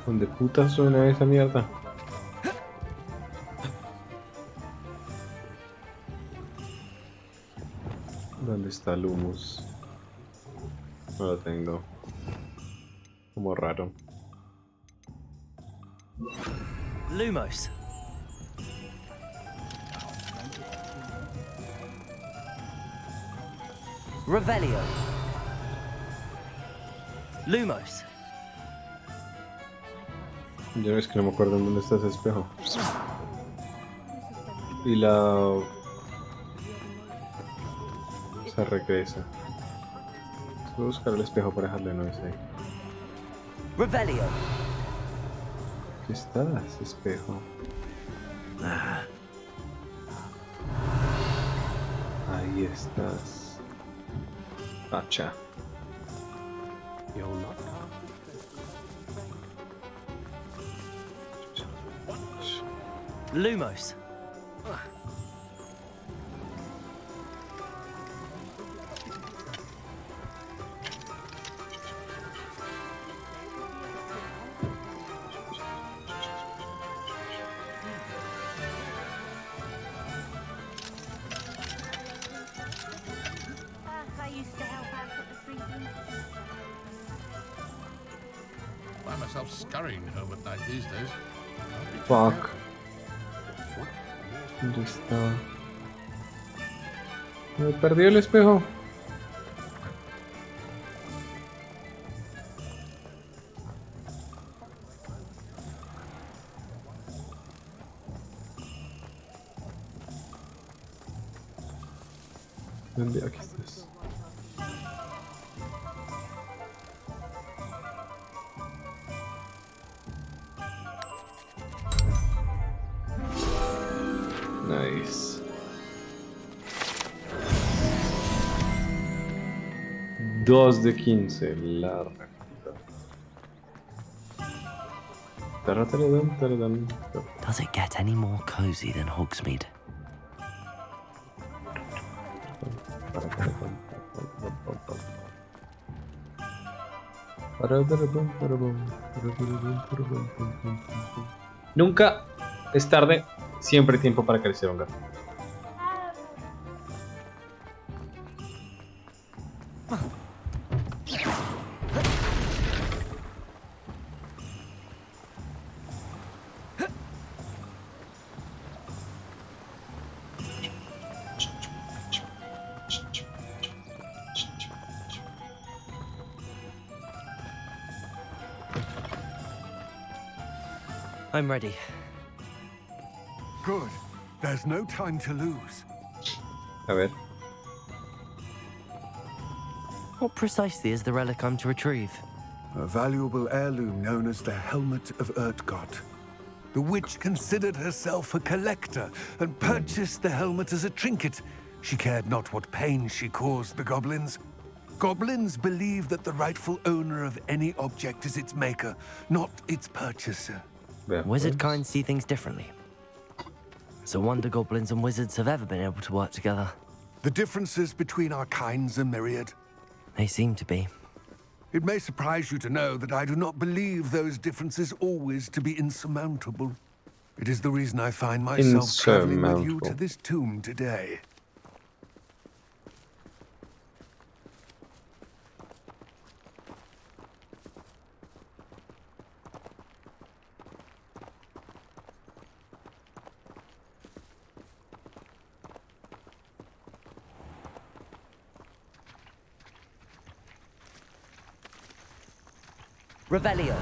Speaker 1: ¿Dónde puta suena esa mierda? ¿Dónde está el humus? No lo tengo. Como raro.
Speaker 3: Lumos. Revelio. Lumos.
Speaker 1: Yo es que no me acuerdo en dónde está ese espejo. Y la... se regresa. Voy a buscar el espejo para dejarle noise ahí.
Speaker 3: Revelio.
Speaker 1: ¿Qué estás, espejo? Ahí estás. Pacha.
Speaker 3: Lumos.
Speaker 16: I used to help out at the free room.
Speaker 6: I find myself scurrying home at night these days.
Speaker 1: Fuck. ¿Dónde está? Me perdió el espejo. ¿Dónde? Aquí estás. Nice. 2 de 15, la recta.
Speaker 3: Does it get any more cozy than Hogsmeade?
Speaker 1: Nunca es tarde, siempre hay tiempo para acariciar un gato.
Speaker 3: I'm ready.
Speaker 5: Good. There's no time to lose.
Speaker 1: A ver.
Speaker 3: What precisely is the relic I'm to retrieve?
Speaker 5: A valuable heirloom known as the Helmet of Urtkot. The witch considered herself a collector and purchased the helmet as a trinket. She cared not what pain she caused the goblins. Goblins believe that the rightful owner of any object is its maker, not its purchaser.
Speaker 3: Wizard kind see things differently. It's a wonder goblins and wizards have ever been able to work together.
Speaker 5: The differences between our kinds are myriad.
Speaker 3: They seem to be.
Speaker 5: It may surprise you to know that I do not believe those differences always to be insurmountable. It is the reason I find myself traveling with you to this tomb today.
Speaker 3: Revelio.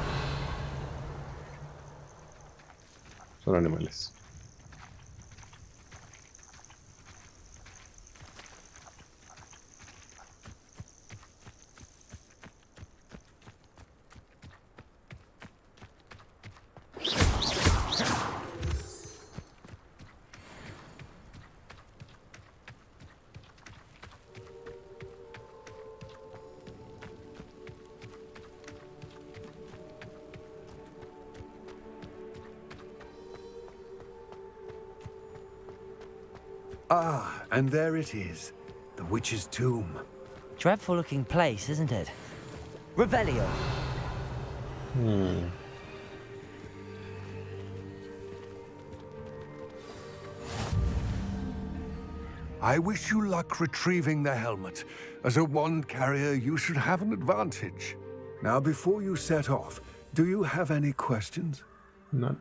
Speaker 1: Son animales.
Speaker 5: Ah, and there it is. The witch's tomb.
Speaker 3: Dreadful looking place, isn't it? Revelio.
Speaker 5: I wish you luck retrieving the helmet. As a wand carrier, you should have an advantage. Now, before you set off, do you have any questions?
Speaker 1: None.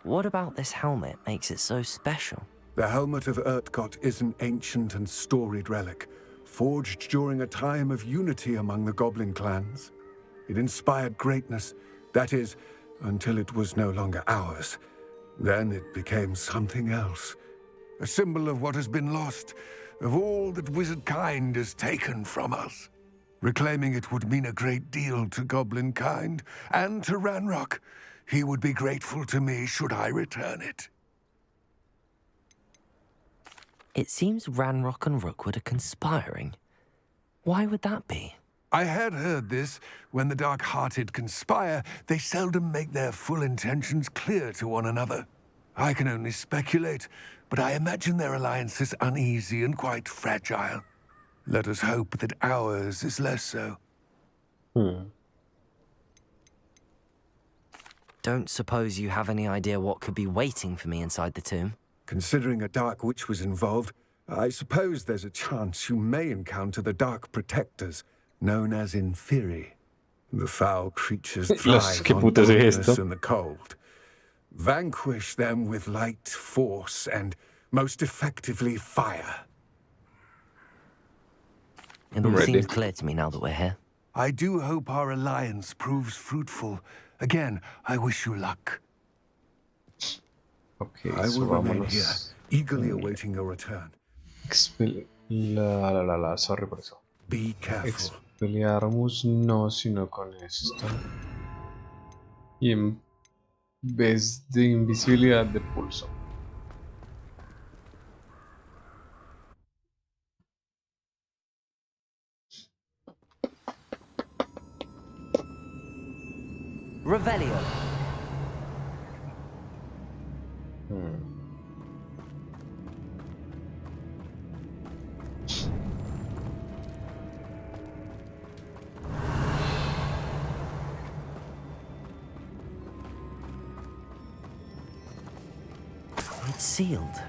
Speaker 3: What about this helmet makes it so special?
Speaker 5: The Helmet of Urtkot is an ancient and storied relic, forged during a time of unity among the goblin clans. It inspired greatness, that is, until it was no longer ours.
Speaker 17: Then it became something else. A symbol of what has been lost, of all that wizard kind has taken from us. Reclaiming it would mean a great deal to goblin kind, and to Ranrock. He would be grateful to me should I return it.
Speaker 3: It seems Ranrock and Rookwood are conspiring. Why would that be?
Speaker 17: I had heard this. When the dark-hearted conspire, they seldom make their full intentions clear to one another. I can only speculate, but I imagine their alliance is uneasy and quite fragile. Let us hope that ours is less so.
Speaker 3: Don't suppose you have any idea what could be waiting for me inside the tomb?
Speaker 17: Considering a Dark Witch was involved, I suppose there's a chance you may encounter the Dark Protectors, known as Inferi. The foul creatures thrive on darkness and the cold. Vanquish them with light, force, and most effectively fire.
Speaker 3: It all seems clear to me now that we're here.
Speaker 17: I do hope our alliance proves fruitful. Again, I wish you luck.
Speaker 1: Okay,
Speaker 17: I will remain here, eagerly awaiting your return.
Speaker 1: Sorry por eso.
Speaker 17: Be careful.
Speaker 1: Expelliarmus no, sino con esto. Y en vez de invisibilidad de pulso.
Speaker 3: Revelio. It's sealed.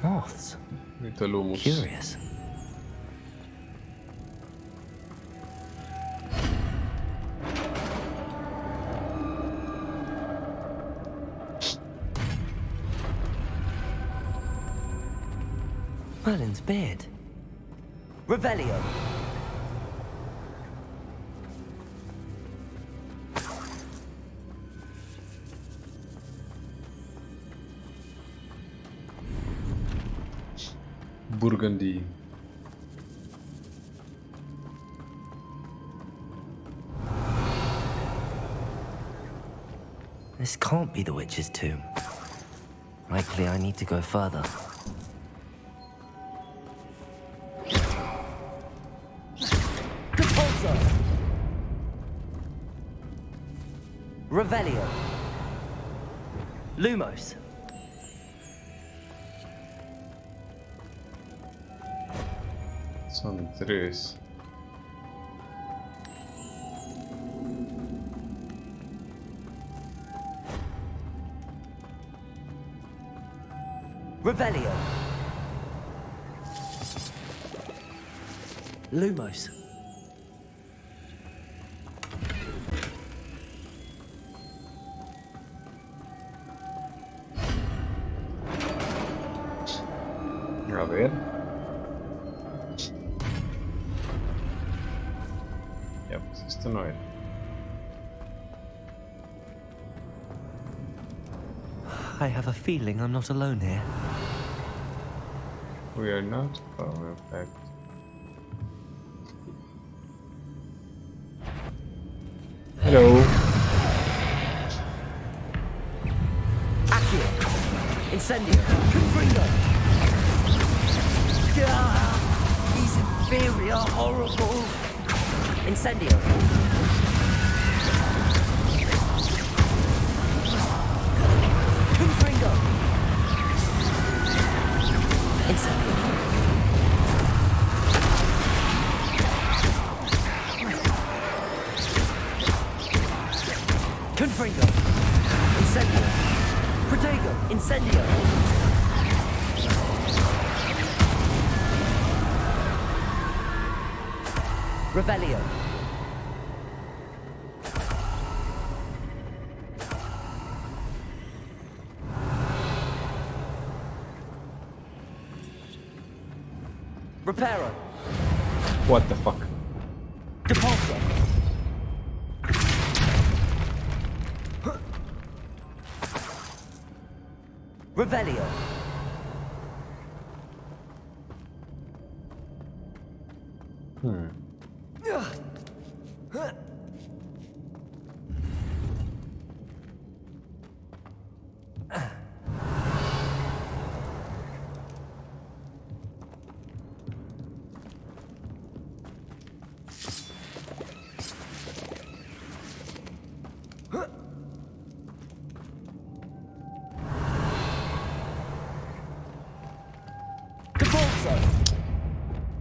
Speaker 3: Moths. Curious. Merlin's beard. Revelio.
Speaker 1: Burgundy.
Speaker 3: This can't be the witch's tomb. Likely I need to go further. Revelio. Lumos.
Speaker 1: Son tres.
Speaker 3: Revelio. Lumos.
Speaker 1: A ver. Ya, pues esto no era.
Speaker 3: I have a feeling I'm not alone here.
Speaker 1: We are not. Oh, in fact. Hello.
Speaker 3: Accio. Incendio. Confringo. These inferior, horrible. Incendio. Confringo. Incendio. Confringo. Incendio. Protego. Incendio. Revelio. Reparo.
Speaker 1: What the fuck?
Speaker 3: Depulso. Revelio.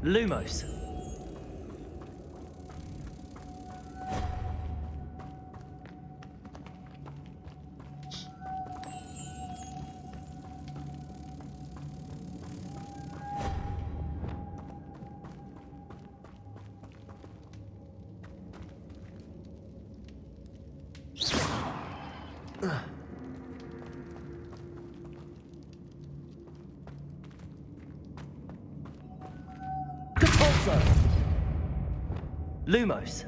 Speaker 3: Lumos. Lumos.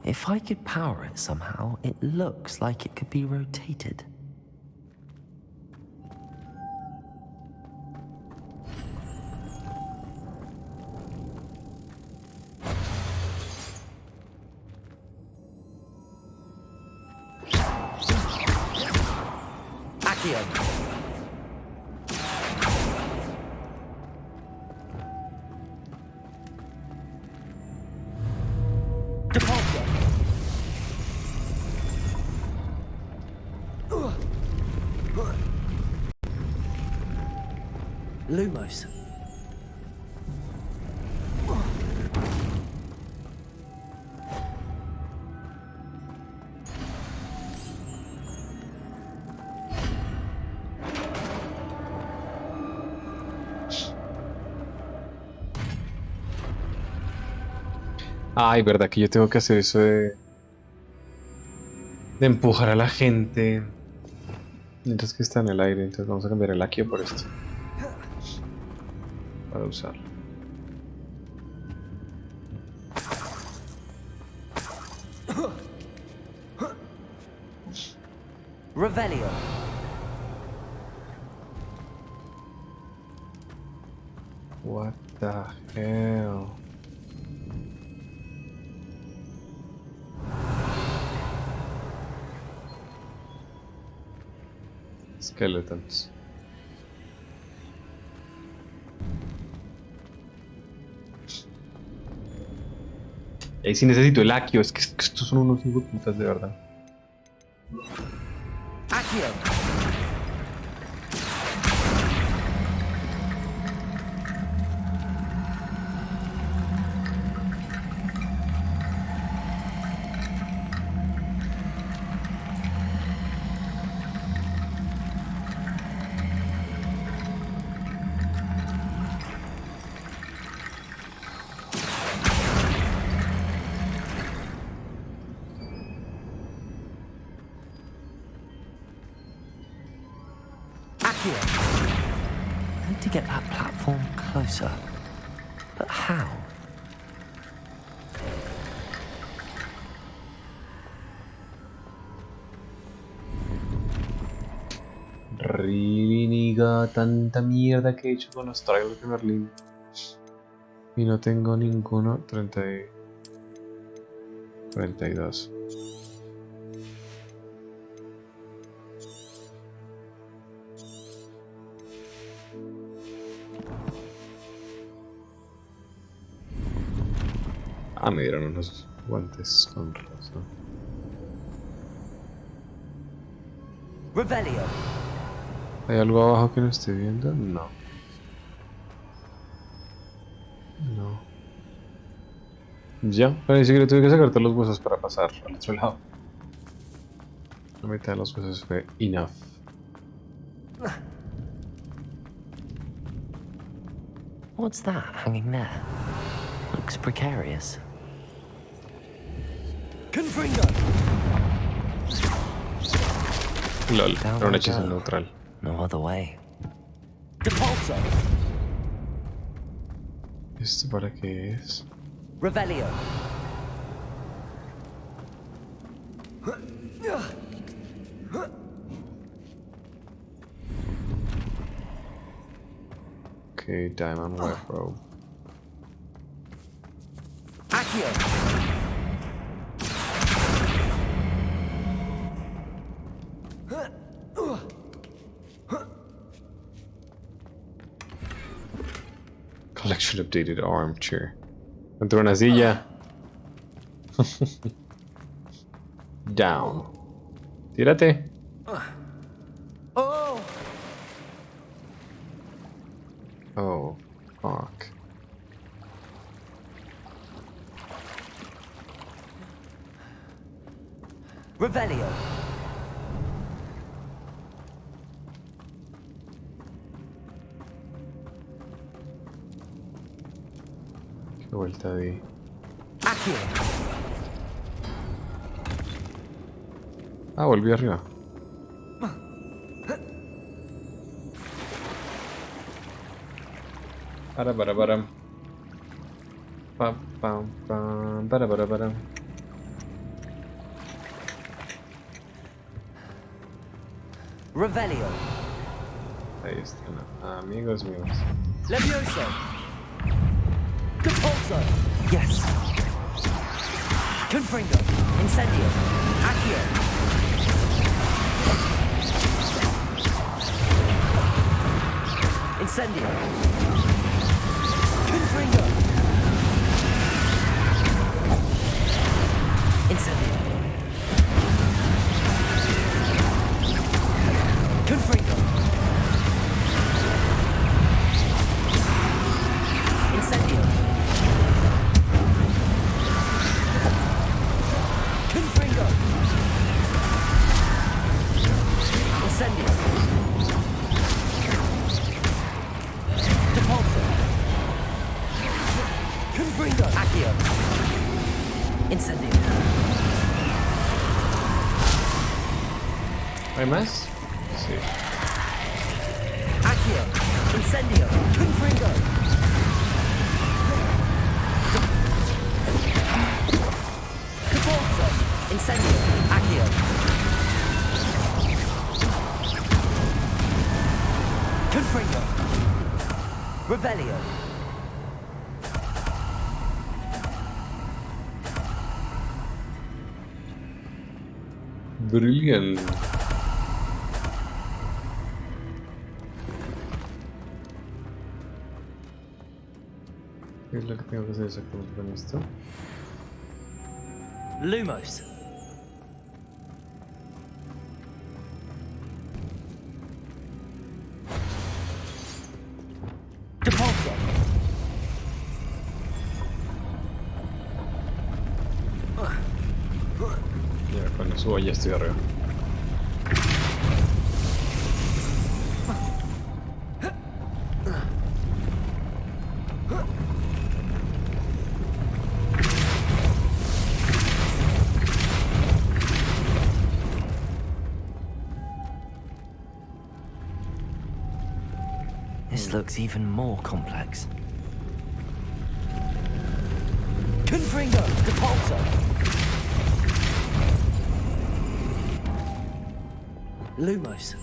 Speaker 3: If I could power it somehow, it looks like it could be rotated. Accio. Lumos.
Speaker 1: Ay, verdad que yo tengo que hacer eso de empujar a la gente mientras que está en el aire. Entonces vamos a cambiar el Accio por esto para usarlo.
Speaker 3: Revelio.
Speaker 1: What the hell? Skeletons. Ahí sí necesito el Accio, es que estos son unos hijos putas de verdad.
Speaker 3: Accio. I need to get that platform closer. But how?
Speaker 1: Riviniga, tanta mierda que he hecho con los trailers de Berlín. Y no tengo ninguno. 32. Ah, me dieron unos guantes con rosa.
Speaker 3: Revelio.
Speaker 1: ¿Hay algo abajo que no esté viendo? No. No. Ya, parece que le tuve que sacar todos los huesos para pasar al otro lado. La mitad de los huesos fue enough.
Speaker 3: What's that hanging there? Looks precarious.
Speaker 1: Lol, era un hechizo neutral.
Speaker 3: No other way.
Speaker 1: ¿Esto para qué es?
Speaker 3: Revelio.
Speaker 1: Okay, diamond web rope.
Speaker 3: Accio.
Speaker 1: Collection updated armchair. Entró una silla. Down. Tírate.
Speaker 3: Oh.
Speaker 1: Oh, fuck.
Speaker 3: Revelio.
Speaker 1: Qué vuelta di.
Speaker 3: Accio.
Speaker 1: Ah, volví arriba. Para. Pam, pam, pam. Para.
Speaker 3: Revelio.
Speaker 1: Ahí están, amigos míos.
Speaker 3: Levioso. Depulso. Yes. Confringo. Incendio. Accio. Incendio. Confringo. Incendio. Confringo. Incendio. Confringo. Incendio. Depulso. Confringo. Accio. Incendio.
Speaker 1: ¿Hay más? Sí.
Speaker 3: Accio. Incendio. Confringo. Depulso. Incendio. Accio. Confringo. Revelio.
Speaker 1: Brilliant. ¿Qué es lo que tengo que hacer exactamente con esto?
Speaker 3: Lumos. Depulso.
Speaker 1: Ya, cuando subo ya estoy arriba.
Speaker 3: This looks even more complex. Confringo. Depulso. Lumos.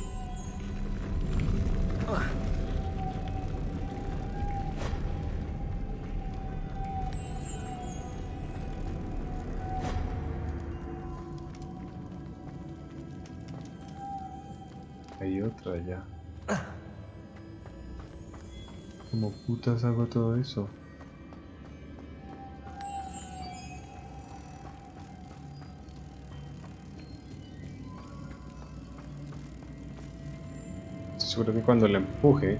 Speaker 1: Hay otra ya. ¿Cómo putas hago todo eso? Estoy seguro que cuando la empuje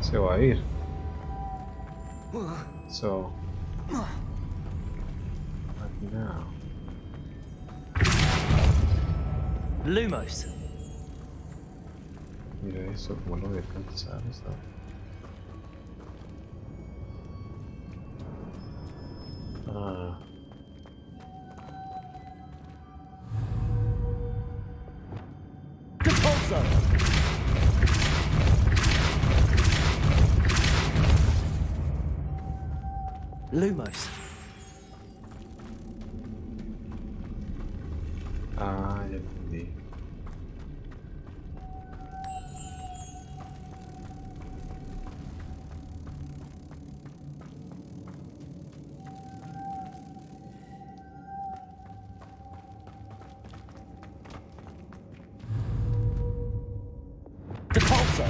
Speaker 1: se va a ir. So, what now?
Speaker 3: Lumos.
Speaker 1: Mira eso, como lo voy a alcanzar, ¿sabes? Ah.
Speaker 3: Depulso. Lumos.
Speaker 1: Ah, ya entendí.
Speaker 3: Depulso.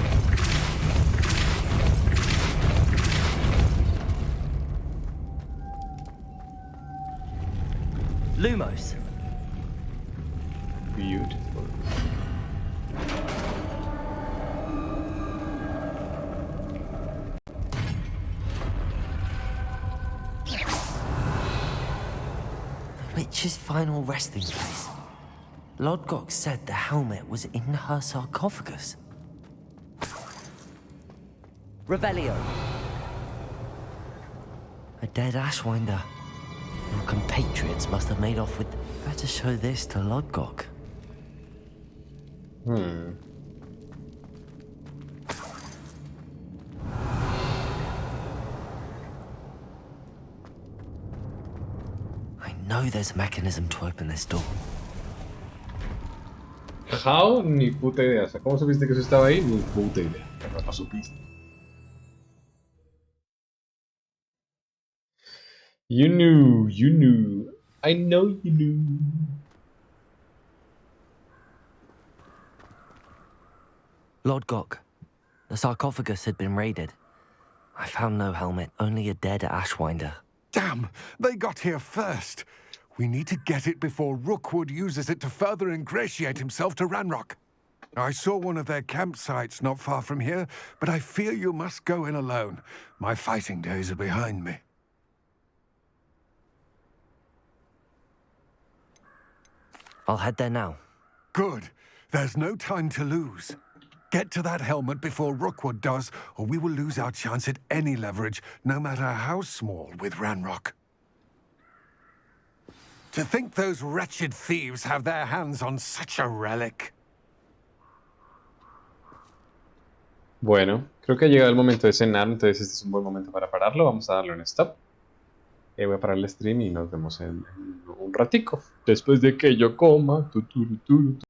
Speaker 3: Lumos.
Speaker 1: Beautiful.
Speaker 3: The witch's final resting place. Lodgok said the helmet was in her sarcophagus. Revelio. A dead Ashwinder. Your compatriots must have made off with... Better show this to Lodgok. I know there's a mechanism to open this door.
Speaker 1: How? Ni puta idea. O sea, ¿cómo supiste que eso estaba ahí? Ni puta idea. Pero no supiste. You knew. You knew. I know you knew.
Speaker 3: Lodgok, the sarcophagus had been raided. I found no helmet, only a dead Ashwinder.
Speaker 17: Damn! They got here first. We need to get it before Rookwood uses it to further ingratiate himself to Ranrock. I saw one of their campsites not far from here, but I fear you must go in alone. My fighting days are behind me.
Speaker 3: I'll head there now.
Speaker 17: Good. There's no time to lose. Get to that helmet before Rookwood does, or we will lose our chance at any leverage, no matter how small, with Ranrock. To think those wretched thieves have their hands on such a relic.
Speaker 1: Bueno, creo que ha llegado el momento de cenar, entonces este es un buen momento para pararlo. Vamos a darle un stop. Voy a parar el stream y nos vemos en un ratico. Después de que yo coma.